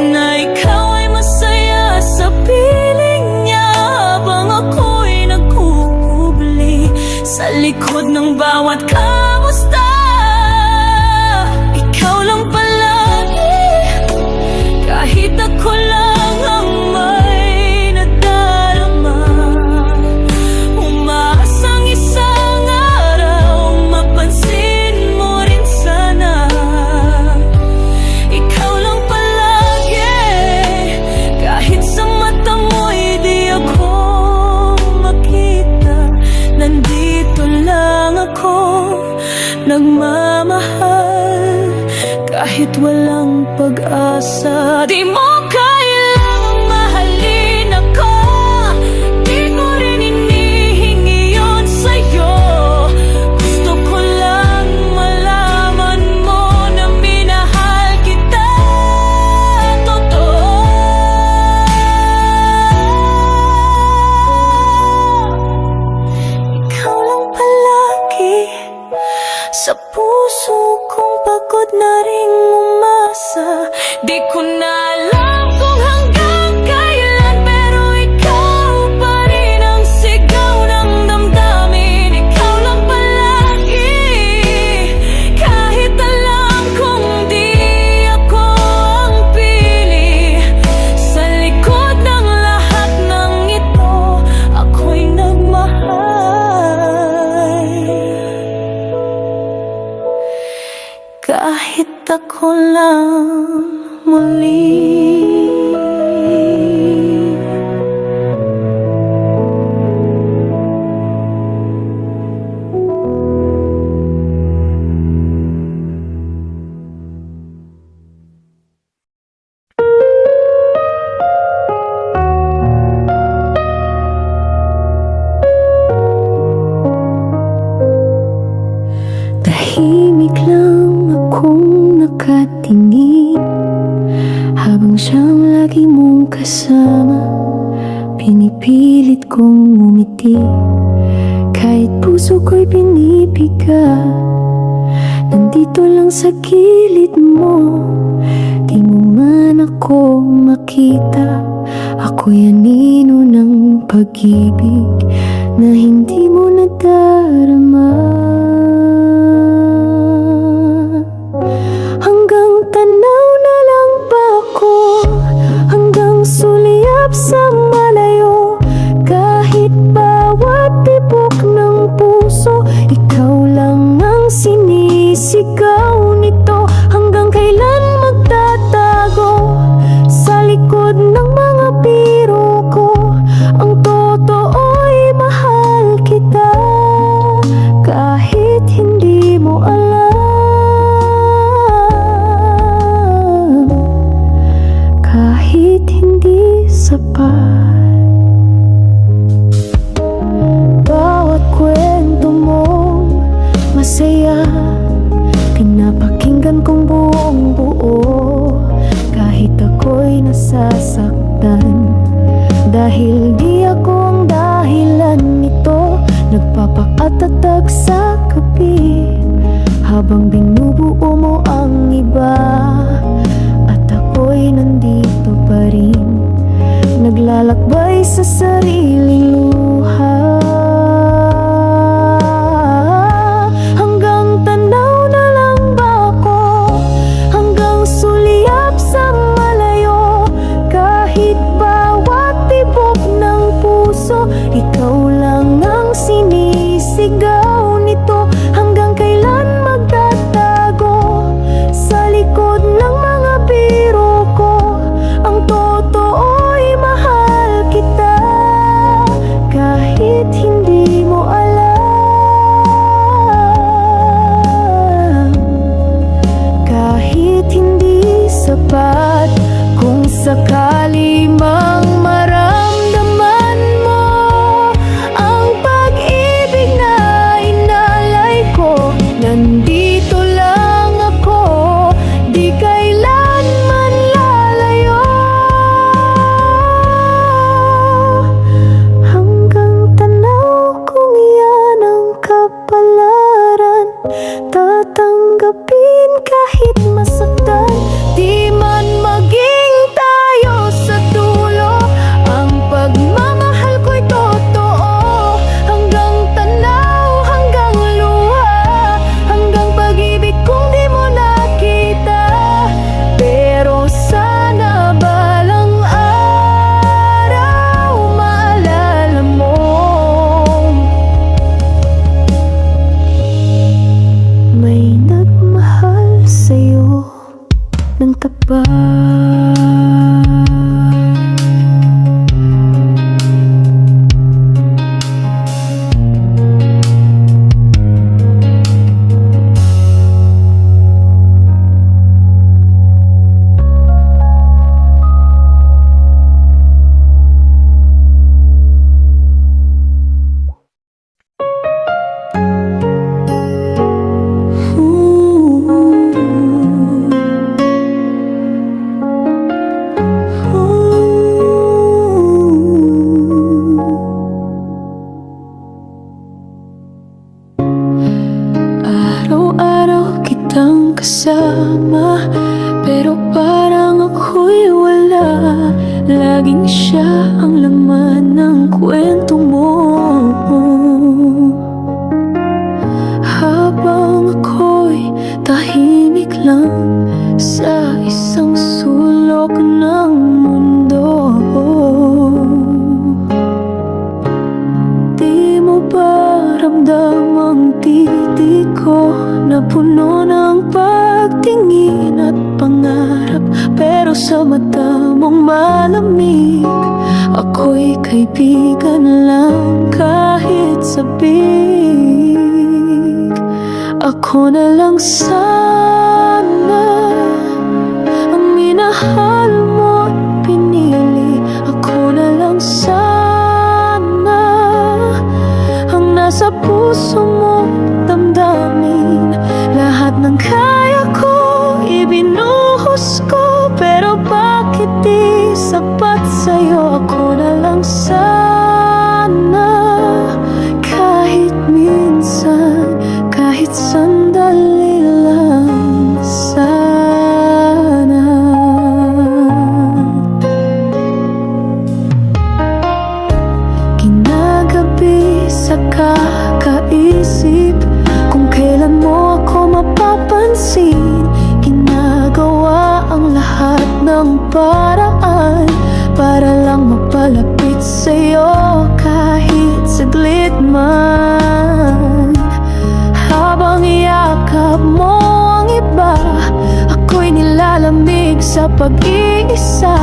na ikaw ay masaya sa piling niya, habang ako'y nagkukubli sa likod ng bawat kamusta. Ikaw lang palagi, kahit ako lang ang may nadarama. Umaasang isang araw mapansin mo rin sana. Ikaw lang palagi, kahit sa mata mo'y di ako makita. Nandito lang ako, nagmamahal kahit walang pag-asa. Di mo kailangang mahalin ako, di ko rin inihingi yun sa'yo. Gusto ko lang Sa puso kong pagod na ring umasa. Di ko na alam kung hanggang kailan, pero ikaw pa rin ang sigaw ng damdamin. Ikaw lang palagi, kahit alam kong di ako ang pili. Sa likod ng lahat ng ito, ako'y nagmahal. Kahit ako lang muli. Tahimik lang akong nakatingin habang siyang lagi mong kasama. Pinipilit kong umiti kahit puso ko'y pinipiga. Nandito lang sa gilid mo, di mo man ako makita. Ako'y anino ng pag-ibig na hindi mo nadarama. Hanggang tanaw na lang ba ako, hanggang sulyap sa malayo. Kahit bawat tibok ng puso, ikaw lang ang sinisigaw nito. Hanggang kailan magtatago sa likod ng mga biro ko? Ang totoo'y mahal kita, kahit hindi mo alam, kahit hindi sapat. Bawat kwento mong masaya, pinapakinggan kong buong buo. Kahit ako'y nasasaktan, dahil di ako ang dahilan nito. Nagpapakatatag sa gabi habang binubuo mo ang iba, at ako'y nandito pa rin, naglalakbay sa sariling luha. Hanggang tanaw na lang ba ako, hanggang sulyap sa malayo. Kahit bawat tibok ng puso, ikaw lang ang sinisigaw nito. Hanggang kailan magtatago sa likod ng mga biro ko? Ang totoo'y mahal kita, kahit hindi mo alam, kahit hindi sapat. Kung sakali mang maramdaman mo ang pag-ibig na inalay ko, nandito lang ako, di kailanman lalayo. Hanggang tanaw kung iyan ang kapalaran, tatanggapin kahit masaktan. Di man maging tayo sa Araw-araw kitang kasama, pero parang ako'y wala. Laging siya ang laman ng kwento mo. Habang ako'y tahimik lang sa isang sulok ng mundo. Di mo ba ramdam ang titig ko na puno ng pagtingin at pangarap? Pero sa mata mong malamig, ako'y kaibigan lang kahit sabik. Ako na lang sana ang minahal mo at pinili. Ako na lang sana ang nasa puso mo damdamin. Lahat ng kaya ko ibinuhos ko, pero bakit di sapat sa'yo? Ako na lang sana kahit minsan, kahit sandali lang sana. Kinagabi sa kakaisip kung kailan mo ako mapapansin. Ginagawa ang lahat ng paraan para lang mapalapit sa'yo kahit saglit man. Habang iyakap mo ang iba, ako'y nilalamig sa pag-iisa.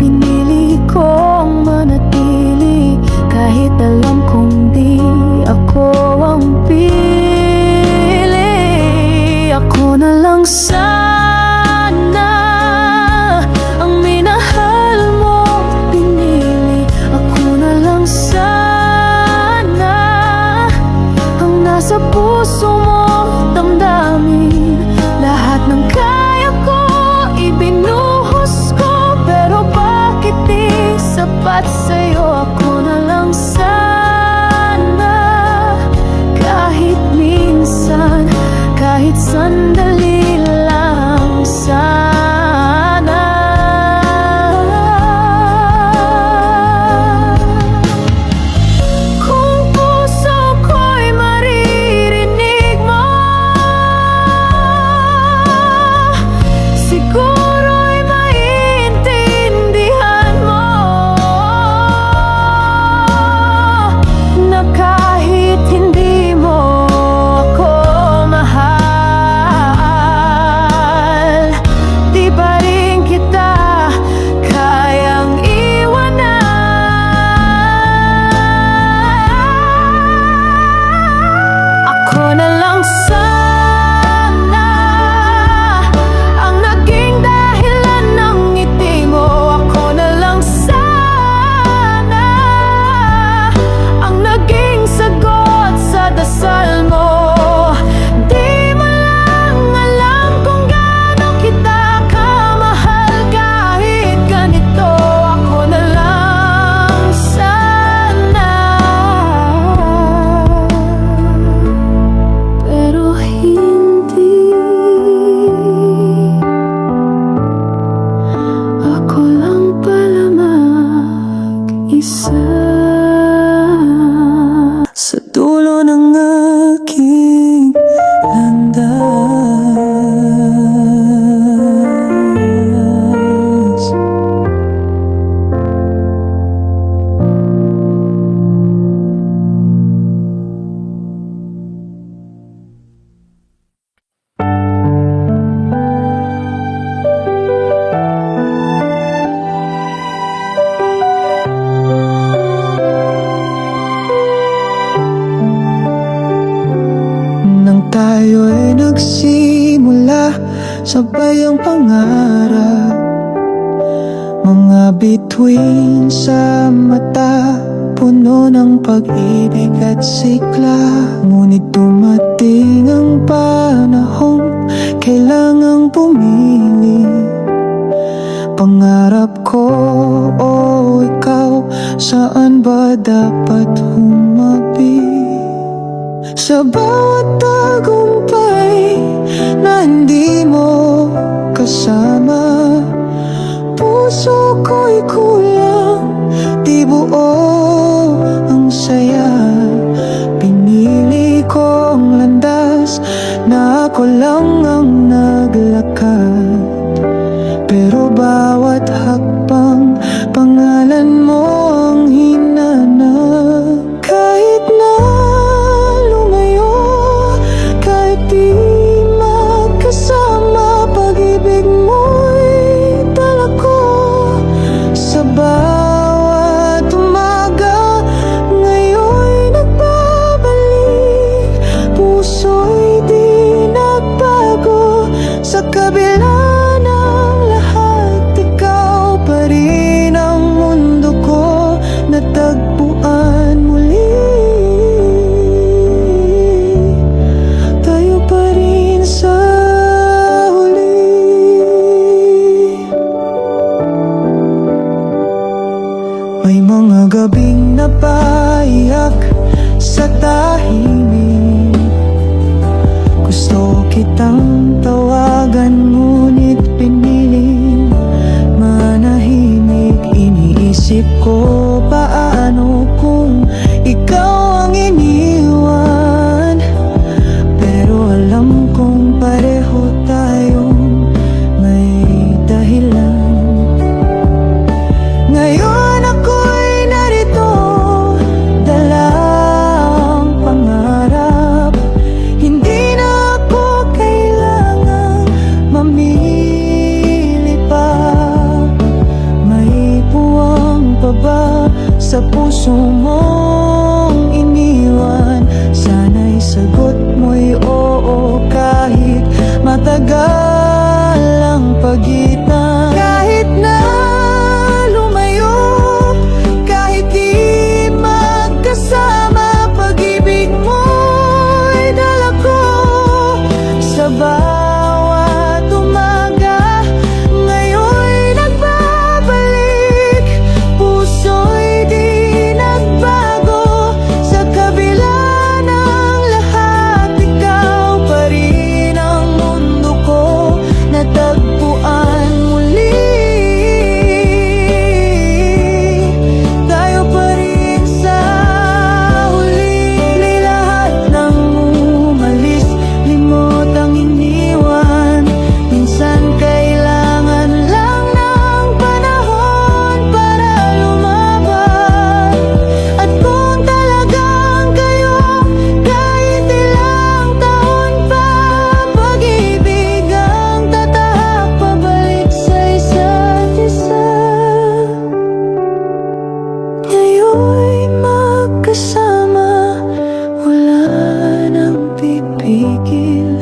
Pinili kong manatili kahit alam kong di ako ang pili. Ako na lang sana ang minahal mo, pinili. Ako na lang sana ang nasa puso mo damdamin. Lahat ng kaya ko ibinuhos ko, pero bakit di sapat sa'yo? Ako na lang sana kahit minsan, kahit sandali lang sana. Kung puso ko'y maririnig mo, siguro'y maiintindihan mo na kahit hindi mo ako mahal, di pa rin kita kayang iwanan. Ako na lang sana ang naging dahilan ng ngiti mo. Ako na lang sana ang naging sagot sa dasal mo. Di mo lang alam kung gaano kita kamahal kahit ganito. Ako na lang sana, pero hindi. Ako lang pala mag-isa sa dulo ng aking landas. Nang tayo'y nagsimula, sabay ang pangarap. Mga bituin sa mata, puno ng pag-ibig at sigla. Ngunit dumating ang panahon, kailangang pumili. Pangarap ko o ikaw, saan ba dapat humabi? Sa bawat tagumpay na hindi mo kasama, puso ko'y kulang, di buo ang saya. Pinili kong landas na ako lang ang naglakad, pero bawat hakbang pangalan mo ang hinanap. Kahit na lumayo, kahit di magkasama, pag-ibig mo'y dala ko sa bawat umaga. Ngayon'y nagbabalik, puso'y di nagbago. Sa kabila ng lahat, ikaw pa rin ang mundo ko natagpuan muli. Tayo pa rin sa huli. May mga gabing napaiyak sa tahimik. Gusto kitang tawagan, ngunit piniling manahimik. Iniisip ko, paano kung ikaw ang iniwan? Pero alam kong pareho tayong may dahilan. Ngayon ako'y narito, dalang pangarap. Hindi na ako kailangang mamili pa. May puwang pa ba sa puso mong iniwan? Sana'y sagot mo'y oo, kahit matagal ang pagitan. Kahit na lumayo, kahit di magkasama, pag-ibig mo'y dala ko sa bawat umaga. Ngayon'y nagbabalik, puso'y di nagbago. Sa kabila ng lahat, ikaw pa rin ang mundo ko natagpuan muli. Tayo pa rin sa huli. Di lahat ng umalis, limot ang iniwan. Minsan kailangan lang ng panahon para lumaban. At kung talagang kayo, kahit ilang taon pa, pag-ibig ang tatahak pabalik sa isa't isa. Ngayon'y magkasama, wala nang pipigil.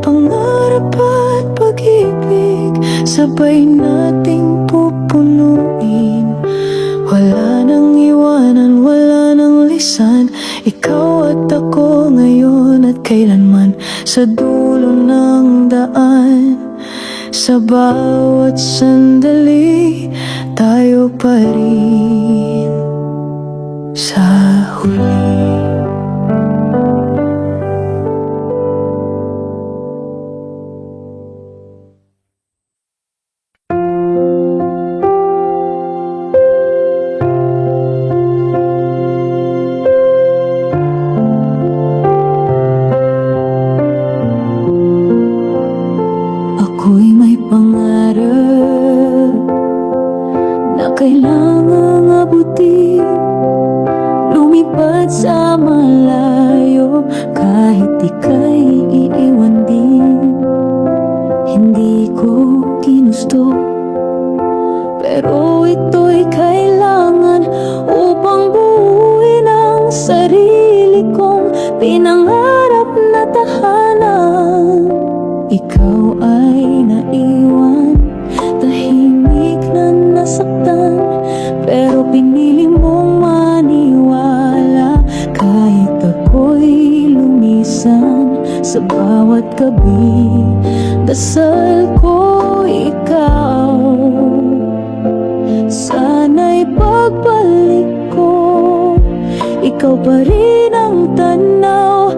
Pangarap at pag-ibig, sabay nating pupunuin. Wala nang iwanan, wala nang lisan. Ikaw at ako ngayon at kailanman, sa dulo ng daan. Sa bawat sandali, tayo pa rin sa huli. Ako'y may pangarap na kailangang abutin, lumipad sa malayo, kahit ika'y iiwan din. Hindi ko ginusto, pero ito'y kailangan upang buuin ang sarili kong pinangarap na tahanan. Ikaw ay naiwan, tahimik na nasaktan, pero pinili mong maniwala. Kahit ako'y lumisan sa bawat gabi, dasal ko ikaw. Sana'y pagbalik ko, ikaw pa rin ang tanaw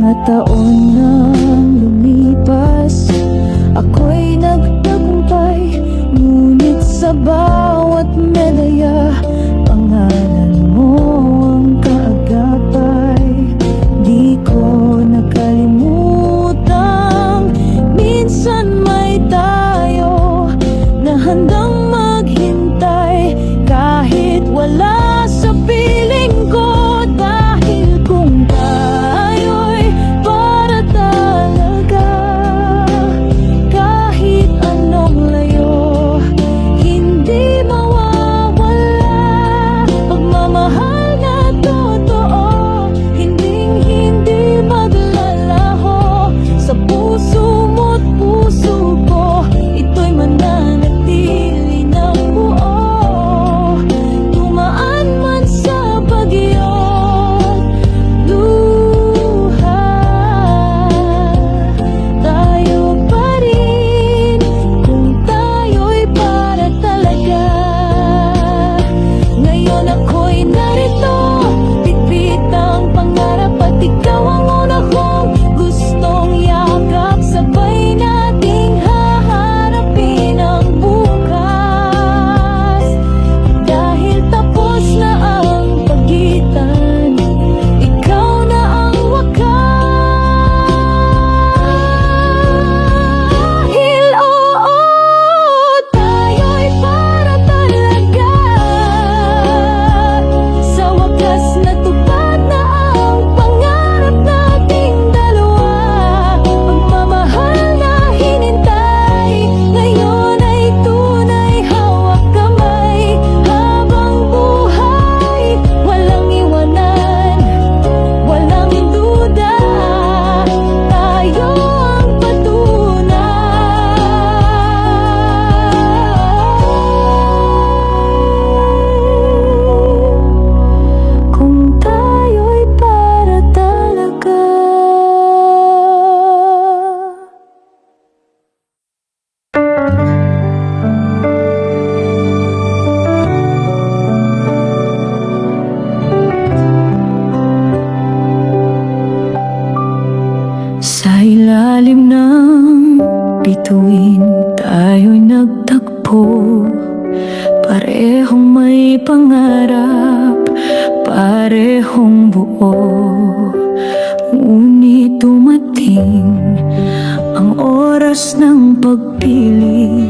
Mga taon nang lumipas, ako'y nagtagumpay. Ngunit sa bawat medalya, pangalan mo ang kaagapay. Di ko nakalimutang minsan may tayo na handang maghintay kahit wala sa piling ko. Dahil kung tayo'y para talaga, kahit anong layo, hindi mawawala. Pagmamahal na totoo, hinding-hindi maglalaho. Sa puso mo't puso ko, ito'y mananatili ng buo. Dumaan man sa bagyo't luha, tayo pa rin kung tayo'y para talaga. Ngayon ako'y narito, bitbit ang pangarap at ikaw ang una kong gustong yakap. Sabay nating haharapin ang bukas. Dahil tapos na ang pagitan, ikaw na ang wakas. Dahil oo, tayo'y para talaga. Sa wakas natupad na ang pangarap nating dalawa. Pagmamahal na hinintay, ngayon ay tunay. Hawak kamay habang buhay, walang iwanan, walang duda. Tayo ang patunay kung tayo'y para talaga. Sa ilalim ng bituin, tayo'y nagtagpo. Parehong may pangarap, parehong buo. Ngunit dumating ang oras ng pagpili.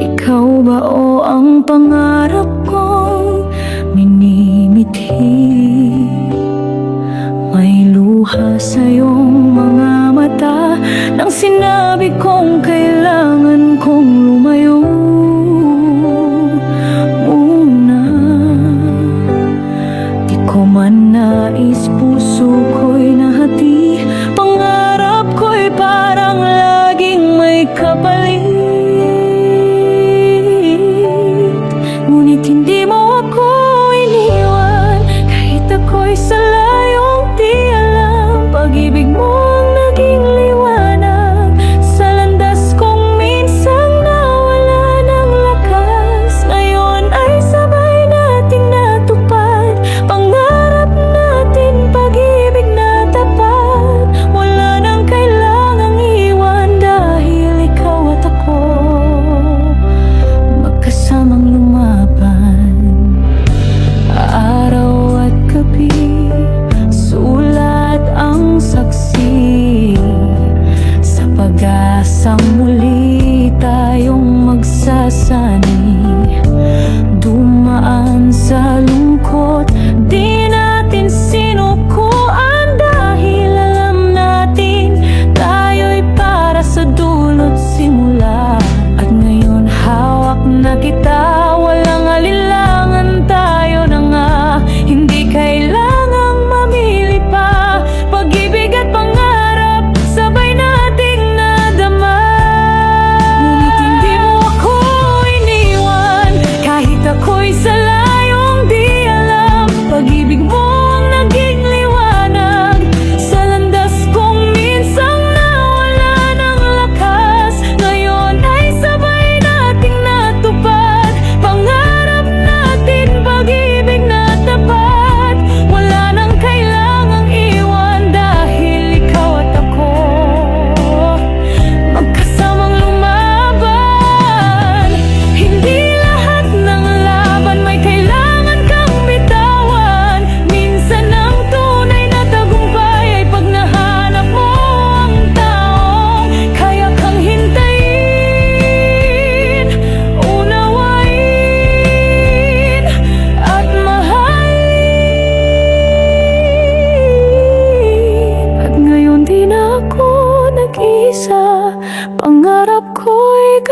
Ikaw ba o ang pangarap kong minimithi? May luha sa iyong mga mata nang sinabi kong kailangan kong lumayo muna. Di ko man nais, puso ko'y nahati. Pangarap ko'y parang laging may kapalit. Ngunit hindi mo ako iniwan, kahit ako'y sa layong di alam. Pag-ibig mo ang naging liwanag sa landas kong minsan nawala ng lakas. Ngayon ay sabay nating natupad pangarap natin, pag-ibig na tapat. Wala nang kailangang iwan dahil ikaw at ako magkasamang lumaban. Araw at gabi, sulat ang saksi sa pag-asang muli tayong magsasani. Dumaan sa lungkot, di natin sinukuan dahil alam natin tayo'y para sa dulo't simula. At ngayon hawak na kita, walang alinlangan, tayo na nga. Hindi kailangang mamili pa, pag-ibig at pangarap sabay nating nadama. Ngunit hindi mo ako iniwan.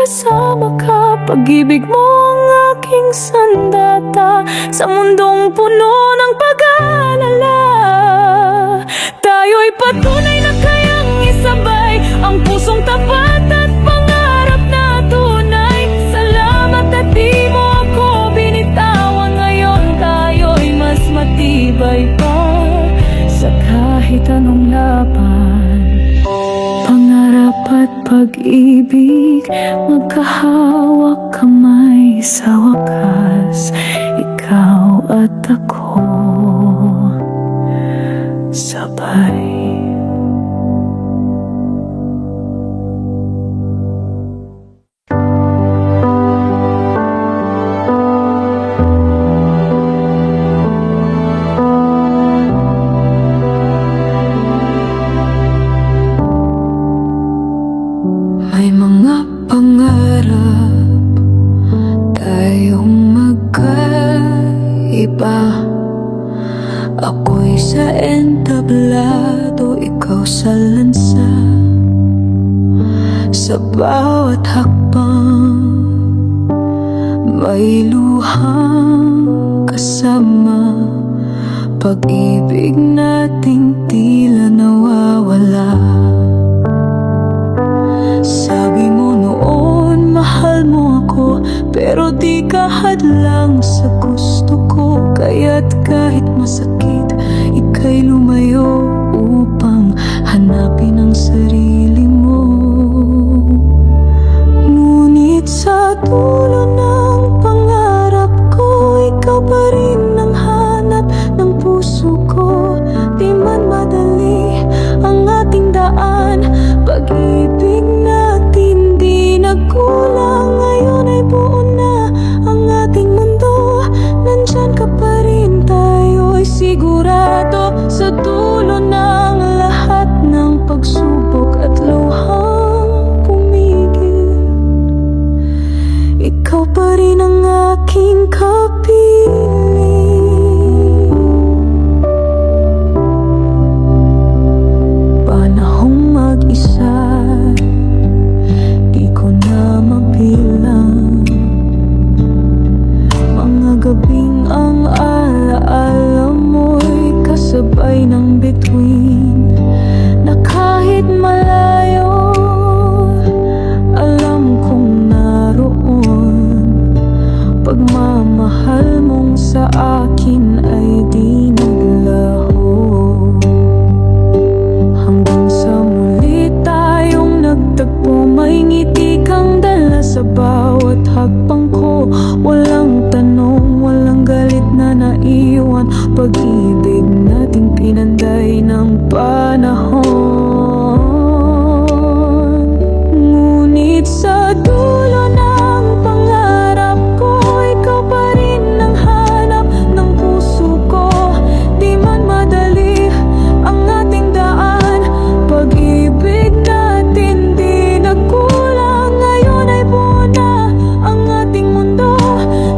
kasama ka. Pag-ibig mo ang aking sandata sa mundong puno ng pag-aalala. Tayo'y patunay na kayang isabay ang pusong tapat at pangarap na tunay. Salamat at di mo ako binitawan. Ngayon tayo'y mas matibay pa sa kahit anong laban. Pangarap at pag-ibig, magkahawak kamay sa wakas. Ikaw at ako, sabay. May mga pangarap tayong magkaiba. Ako'y sa entablado, ikaw sa lansa. Sa bawat hakbang may luhang kasama. Pag-ibig nating tila nawawala. Sabi mo noon, mahal mo ako, pero di ka hadlang sa gusto ko. Kaya't kahit masakit, ika'y lumayo upang hanapin ang sarili mo. Ngunit sa dulo ng pangarap ko, ikaw pa rin ang hanap ng puso ko. Di man madali ang ating daan, pag-ibig natin di nagkulang. Ngayon ay buo na ang ating mundo. Nandyan ka pa rin, tayo'y sigurado. Sa dulo ng lahat ng pagsubok at luhang pumigil, ikaw pa rin ang aking kapiling. Panahong mag-isa, di ko na mabilang. Mga gabing ang alaala mo'y kasabay ng bituin, na kahit malayo, alam kong naroon. Pagmamahal mong sa akin ay di naglaho. Hanggang sa muli tayong nagtagpo, may ngiti kang dala sa bawat hakbang ko. Walang tanong, walang galit na naiwan. Pag-ibig nating pinanday ng panahon. Ngunit sa dulo ng pangarap ko, ikaw pa rin ang hanap ng puso ko. Di man madali ang ating daan, pag-ibig natin di nagkulang. Ngayon ay buo na ang ating mundo.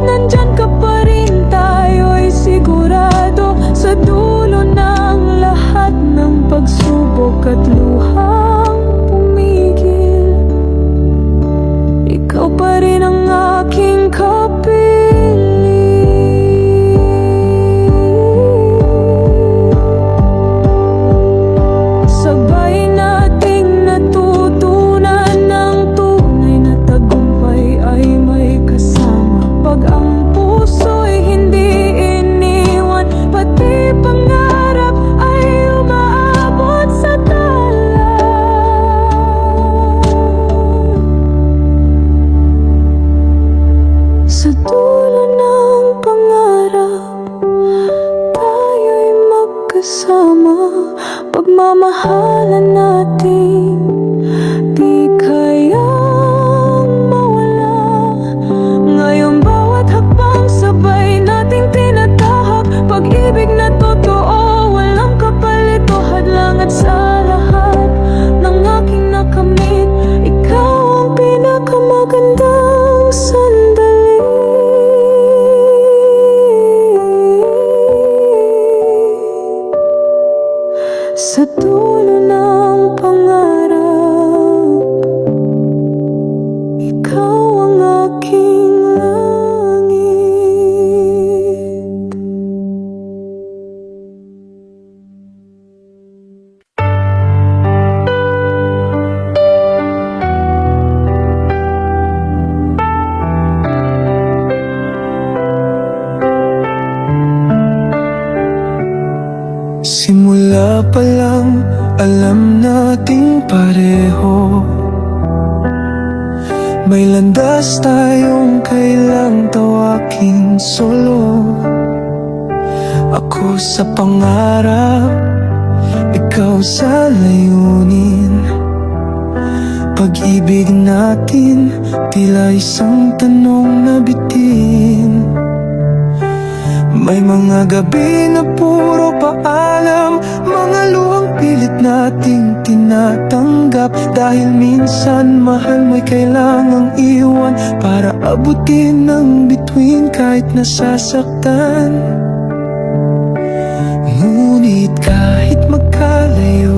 Nandyan ka pa rin, tayo'y sigurado. Sa dulo ng lahat ng pagsubok at luhang pumigil, ikaw pa rin ang aking kapiling. Sabay nating natutunan ng tunay na tagumpay ay may kasama. Pag ang puso'y hindi iniwan, pati pangarap ay umaabot sa talan. Sa dulo ng pangarap, tayo'y magkasama. Pagmamahalan natin di kayang mawala. Ngayon bawat hakbang sabay nating tinatahak. Pag-ibig na totoo, walang kapalit o hadlangan. Sa lahat ng aking nakamit, ikaw ang pinakamagandang sandali. Sa dulo ng pangarap, ikaw pa lang alam nating pareho, may landas tayong kailang tawaking solo. Ako sa pangarap, ikaw sa layunin. Pag-ibig natin tila isang tanong na bitin. May mga gabi na puro paalam, mga luhang pilit nating tinatanggap. Dahil minsan mahal mo'y kailangang iwan para abutin ng bituin kahit nasasaktan. Ngunit kahit magkalayo,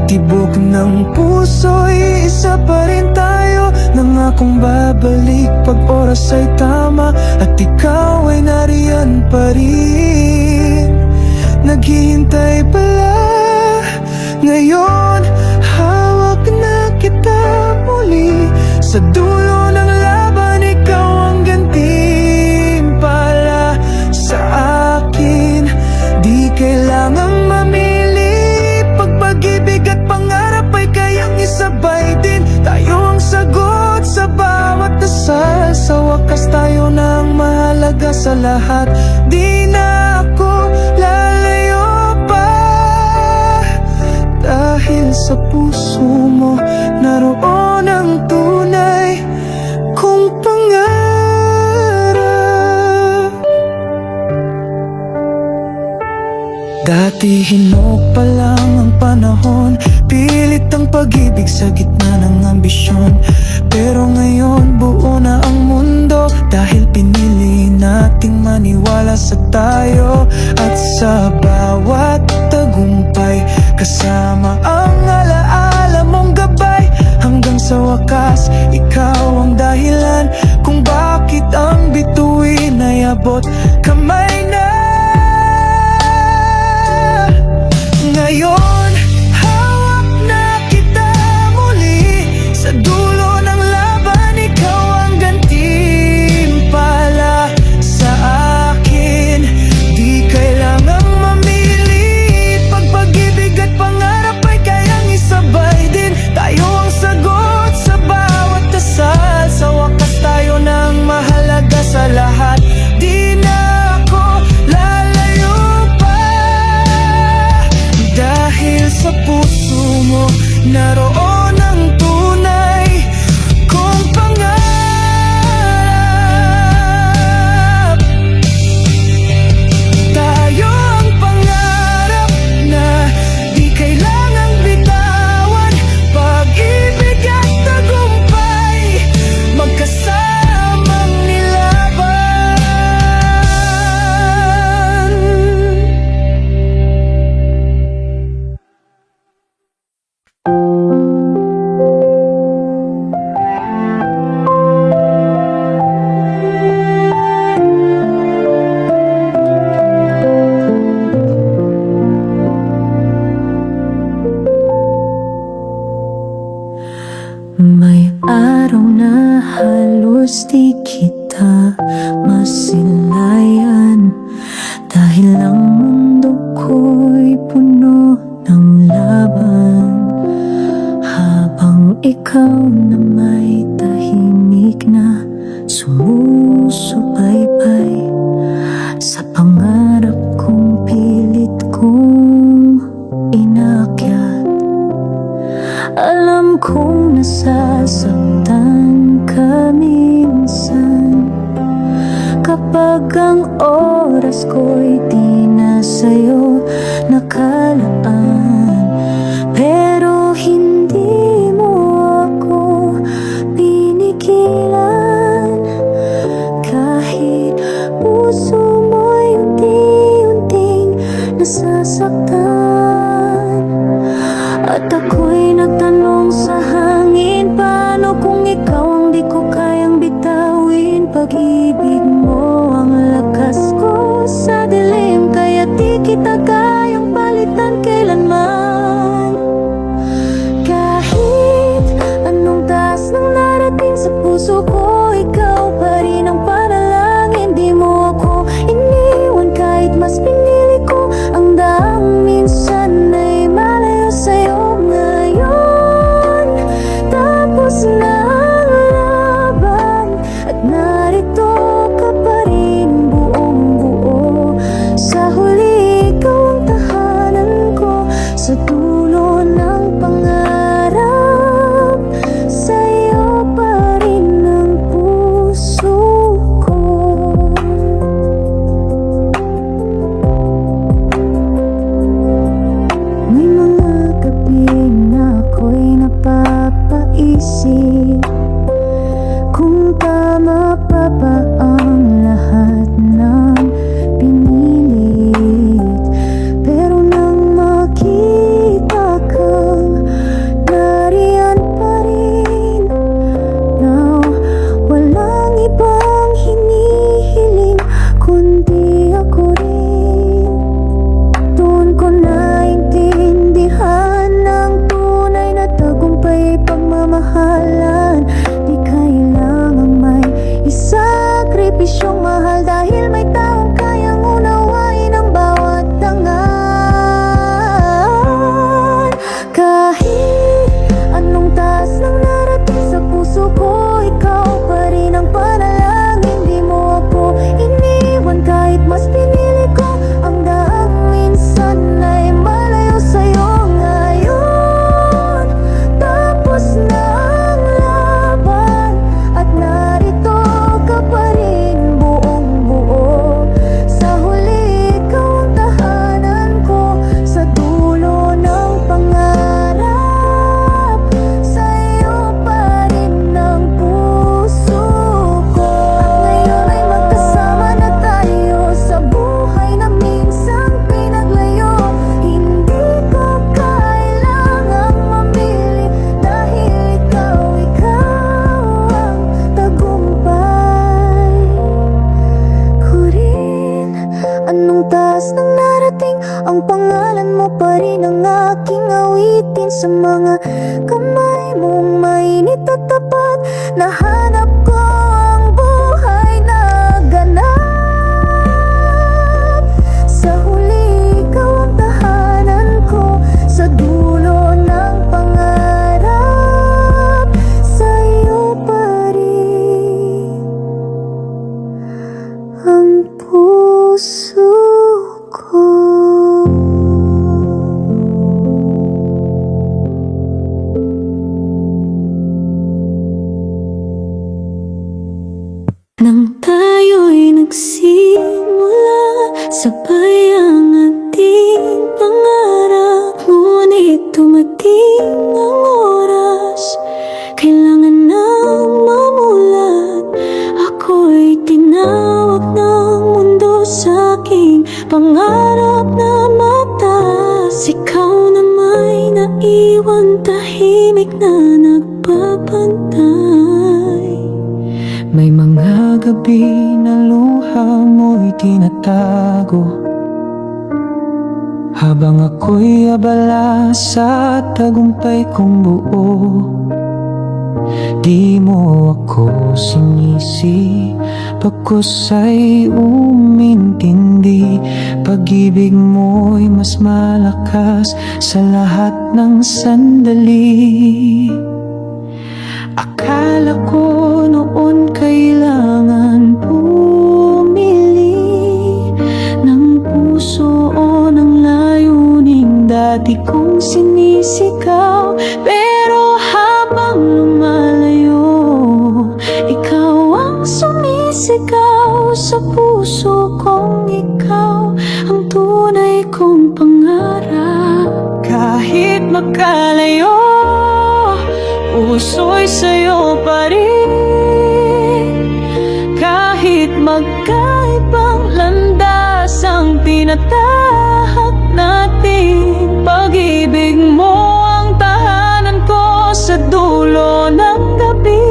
tibok ng puso'y isa pa rin tayo. Nangakong babalik pag oras ay tama, at ikaw ay nariyan pa rin. Naghihintay pala ngayon, hawak na kita muli. Sa dulo ng laban, ikaw ang gantimpala sa akin. Di kailangang mamili, pag pag-ibig at pangarap ay kayang isabay din. Tayo ang sagot sa bawat dasal, sa wakas tayo na ang mahalaga sa lahat. Di na ako lalayo pa, dahil sa puso mo naroon ang tunay kong pangarap. Dati hinog pa lang ang panahon, pilit ang pag-ibig sa gitna ng ambisyon. Pero ngayon buo na ang mundo, dahil pinili nating maniwala sa tayo. At sa bawat tagumpay, kasama ang alaala mong gabay. Hanggang sa wakas, ikaw ang dahilan kung bakit ang bituin ay abot kamay na. Ngayon, hawak na kita muli. Sa dulo ng laban, ikaw ang gantimpala sa akin. Di kailangang mamili, pag pag-ibig at pangarap ay kayang isabay din. Tayo ang sagot sa bawat dasal, sa wakas tayo nang mahalaga sa lahat. Di na ako lalayo pa, dahil sa puso mo naroon ang tunay kong pangarap. Tayo ang pangarap na di kailangang bitawan. Pag-ibig at tagumpay, magkasamang nilaban. May araw na halos di kita masilayan, dahil ang mundo ko'y puno ng laban. Habang ikaw na may tahimik na sumusubaybay sa pangarap kong pilit kong inakyat. Alam kong nasasaktan ka minsan, kapag ang oras ko'y di na sa'yo nakalaan. Pero hindi mo ako pinigilan, kahit puso mo'y unti-unting nasasaktan. At ako'y nagtanong sa hangin, paano kung ikaw ang di ko kayang bitawin? Pag-ibig mo ang lakas ko sa dilim, kaya di kita kayang palitan kailanman. Kahit anong taas ng narating sa puso ko, ikaw pa rin ang panalangin. Di mo ako iniwan kahit mas pinili ko ang daang minsan ay puso ko, ikaw pa rin ang panalangin. Di mo ako iniwan kahit mas pinili ko ang daang minsan ay malayo sa'yo ngayon. Tapos na ang laban at narito ka pa rin buong buo. Sa huli ikaw ang tahanan ko, sa dulo ng pangarap. Sa'yo pa rin ang puso ko. At ngayon ay magkasama na tayo sa buhay na minsang pinaglayo. Hindi ko kailangang mamili dahil ikaw ang tagumpay ko rin. Anong taas ng narating, ang pangalan mo pa rin ang aking awitin. Sa mga kamay mong mainit at tapat, nahanap ko ang buhay na ganap. Sa huli ikaw ang tahanan ko, sa dulo ng pangarap. Sa'yo pa rin ang puso ko. Nang tayo'y nagsimula, sabay ang ating pangarap. Ngunit dumating ang oras, kailangan nang mamulat. Ako'y tinawag ng mundo sa aking pangarap na mataas. Ikaw na may naiwan, tahimik na nagbabantay. May mga gabi na luha mo'y tinatago, habang ako'y abala sa tagumpay kong buo. Di mo ako sinisi, pagkus ay umintindi. Pag-ibig mo'y mas malakas sa lahat ng sandali. Akala ko noon kailangan pumili ng puso o ng layuning dati kong sinisigaw. Pero habang lumalayo, ikaw ang sumisigaw sa puso kong. Ikaw ang tunay kong pangarap. Kahit magkalayo, puso'y sa'yo pa rin. Kahit magkaibang landas ang tinatahak natin, pag-ibig mo ang tahanan ko sa dulo ng gabi.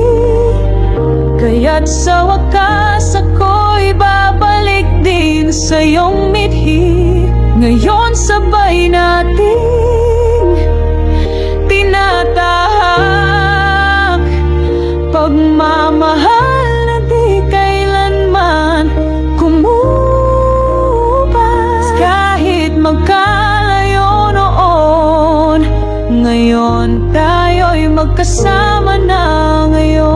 Kaya't sa wakas ako'y babalik din sa iyong mithi. Ngayon sabay nating tinatahak pagmamahal na di kailanman kumupas. Kahit magkalayo noon, ngayon tayo'y magkasama na ngayon.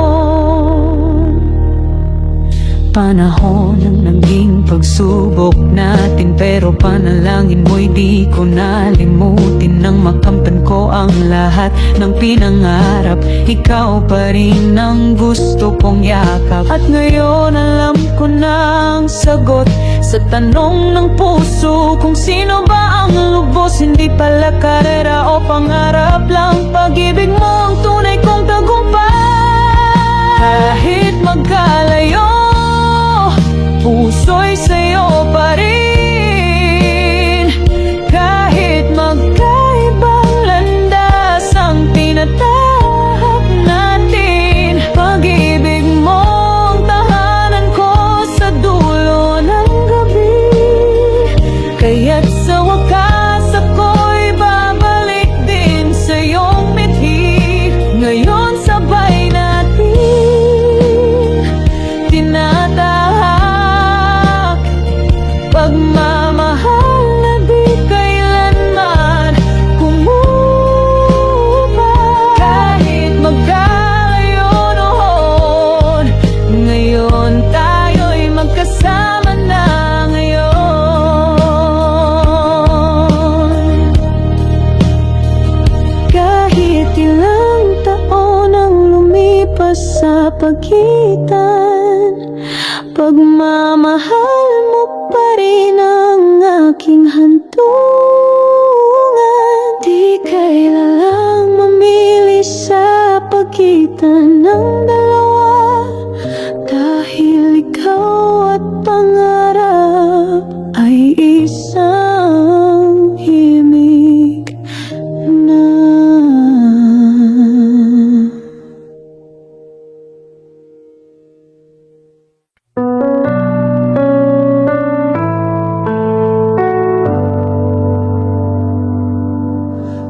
Panahon ng naging pagsubok natin, pero panalangin mo'y di ko nalimutin. Nang makamtan ko ang lahat ng pinangarap, ikaw pa rin ang gusto kong yakap. At ngayon alam ko na ang sagot sa tanong ng puso, kung sino ba ang lubos. Hindi pala karera o pangarap lang, pag-ibig mo ang tunay kong tagumpay. Kahit magkalayo, puso'y sa'yo pa rin. Kahit magkaibang landas ang tinatahak natin, pag-ibig mo ang tahanan ko sa dulo ng gabi. Kaya't sa wakas ako'y babalik din lumipas sa pagitan. Pagmamahal mo pa rin ang aking hantungan. Di kailangang mamili sa pagitan ng dalawa, dahil ikaw at pangarap ay isang himig na.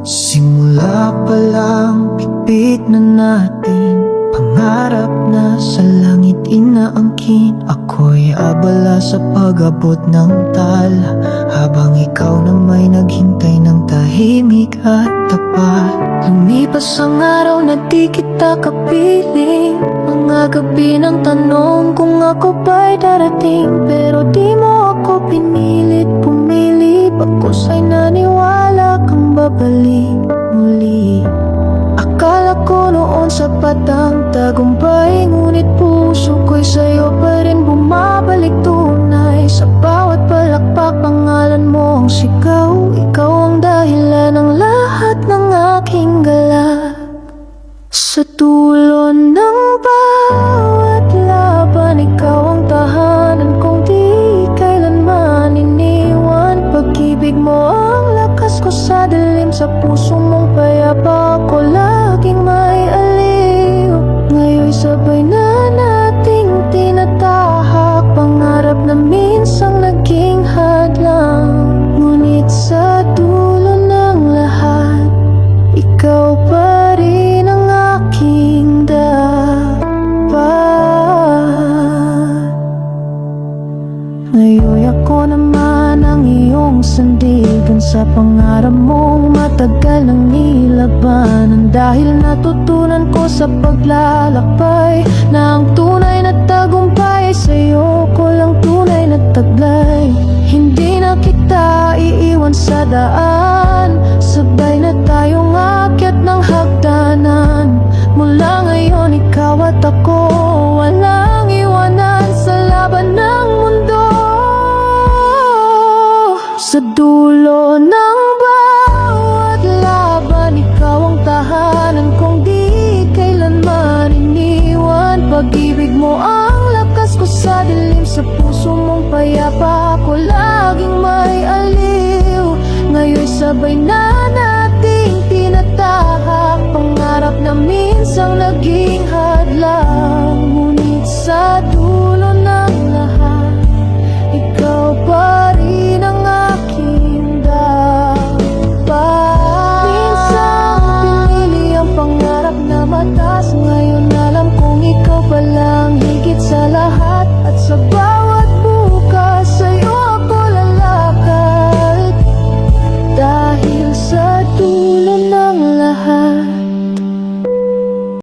Simula pa lang, pipit na natin. Pangarap na sa langit inaangkin. Ako'y abala sa pag-abot ng tala, habang ikaw na may naghintay ng tahimik at tapat. Lumipas ang araw na di kita kapiling. Mga gabi ng tanong kung ako ba'y darating, pero di mo ako pinilit pumili. Bagkus ay naniwala kang babalik muli. Akala ko noon sapat ang tagumpay, ngunit puso ko'y sa'yo pa rin bumabalik tunay. Sa bawat palakpak pangalan mo ang sigaw. Ikaw ang dahilan ng lahat ng aking galak. Sa dulo ng bawat laban, ikaw ang tahanan kong di kailanman iniwan. Pag-ibig mo ang lakas ko sa dilim, sa puso mong payapa ako laging may aliw. Ngayon'y sabay na nating tinatahak, pangarap na minsang naging hadlang. Ngunit sa dulo ng lahat, ikaw pa rin ang aking dapat. Ngayon ako naman ang iyong sandigan, sa pangarap mong matagal nang nilabanan. Dahil natutunan ko sa paglalakbay na ang tunay na tagumpay, sa'yo ko lang tunay na taglay. Hindi na kita iiwan sa daan, sabay na tayong aakyat ng hagdanan. Mula ngayon ikaw at ako, walang iwanan sa laban ng mundo. Sa dulo ng bawat laban, ikaw ang tahanan kong di kailanman iniwan. Pag-ibig mo ang lakas ko sa dilim, sa puso mong payapa ako laging may aliw. Ngayon'y sabay na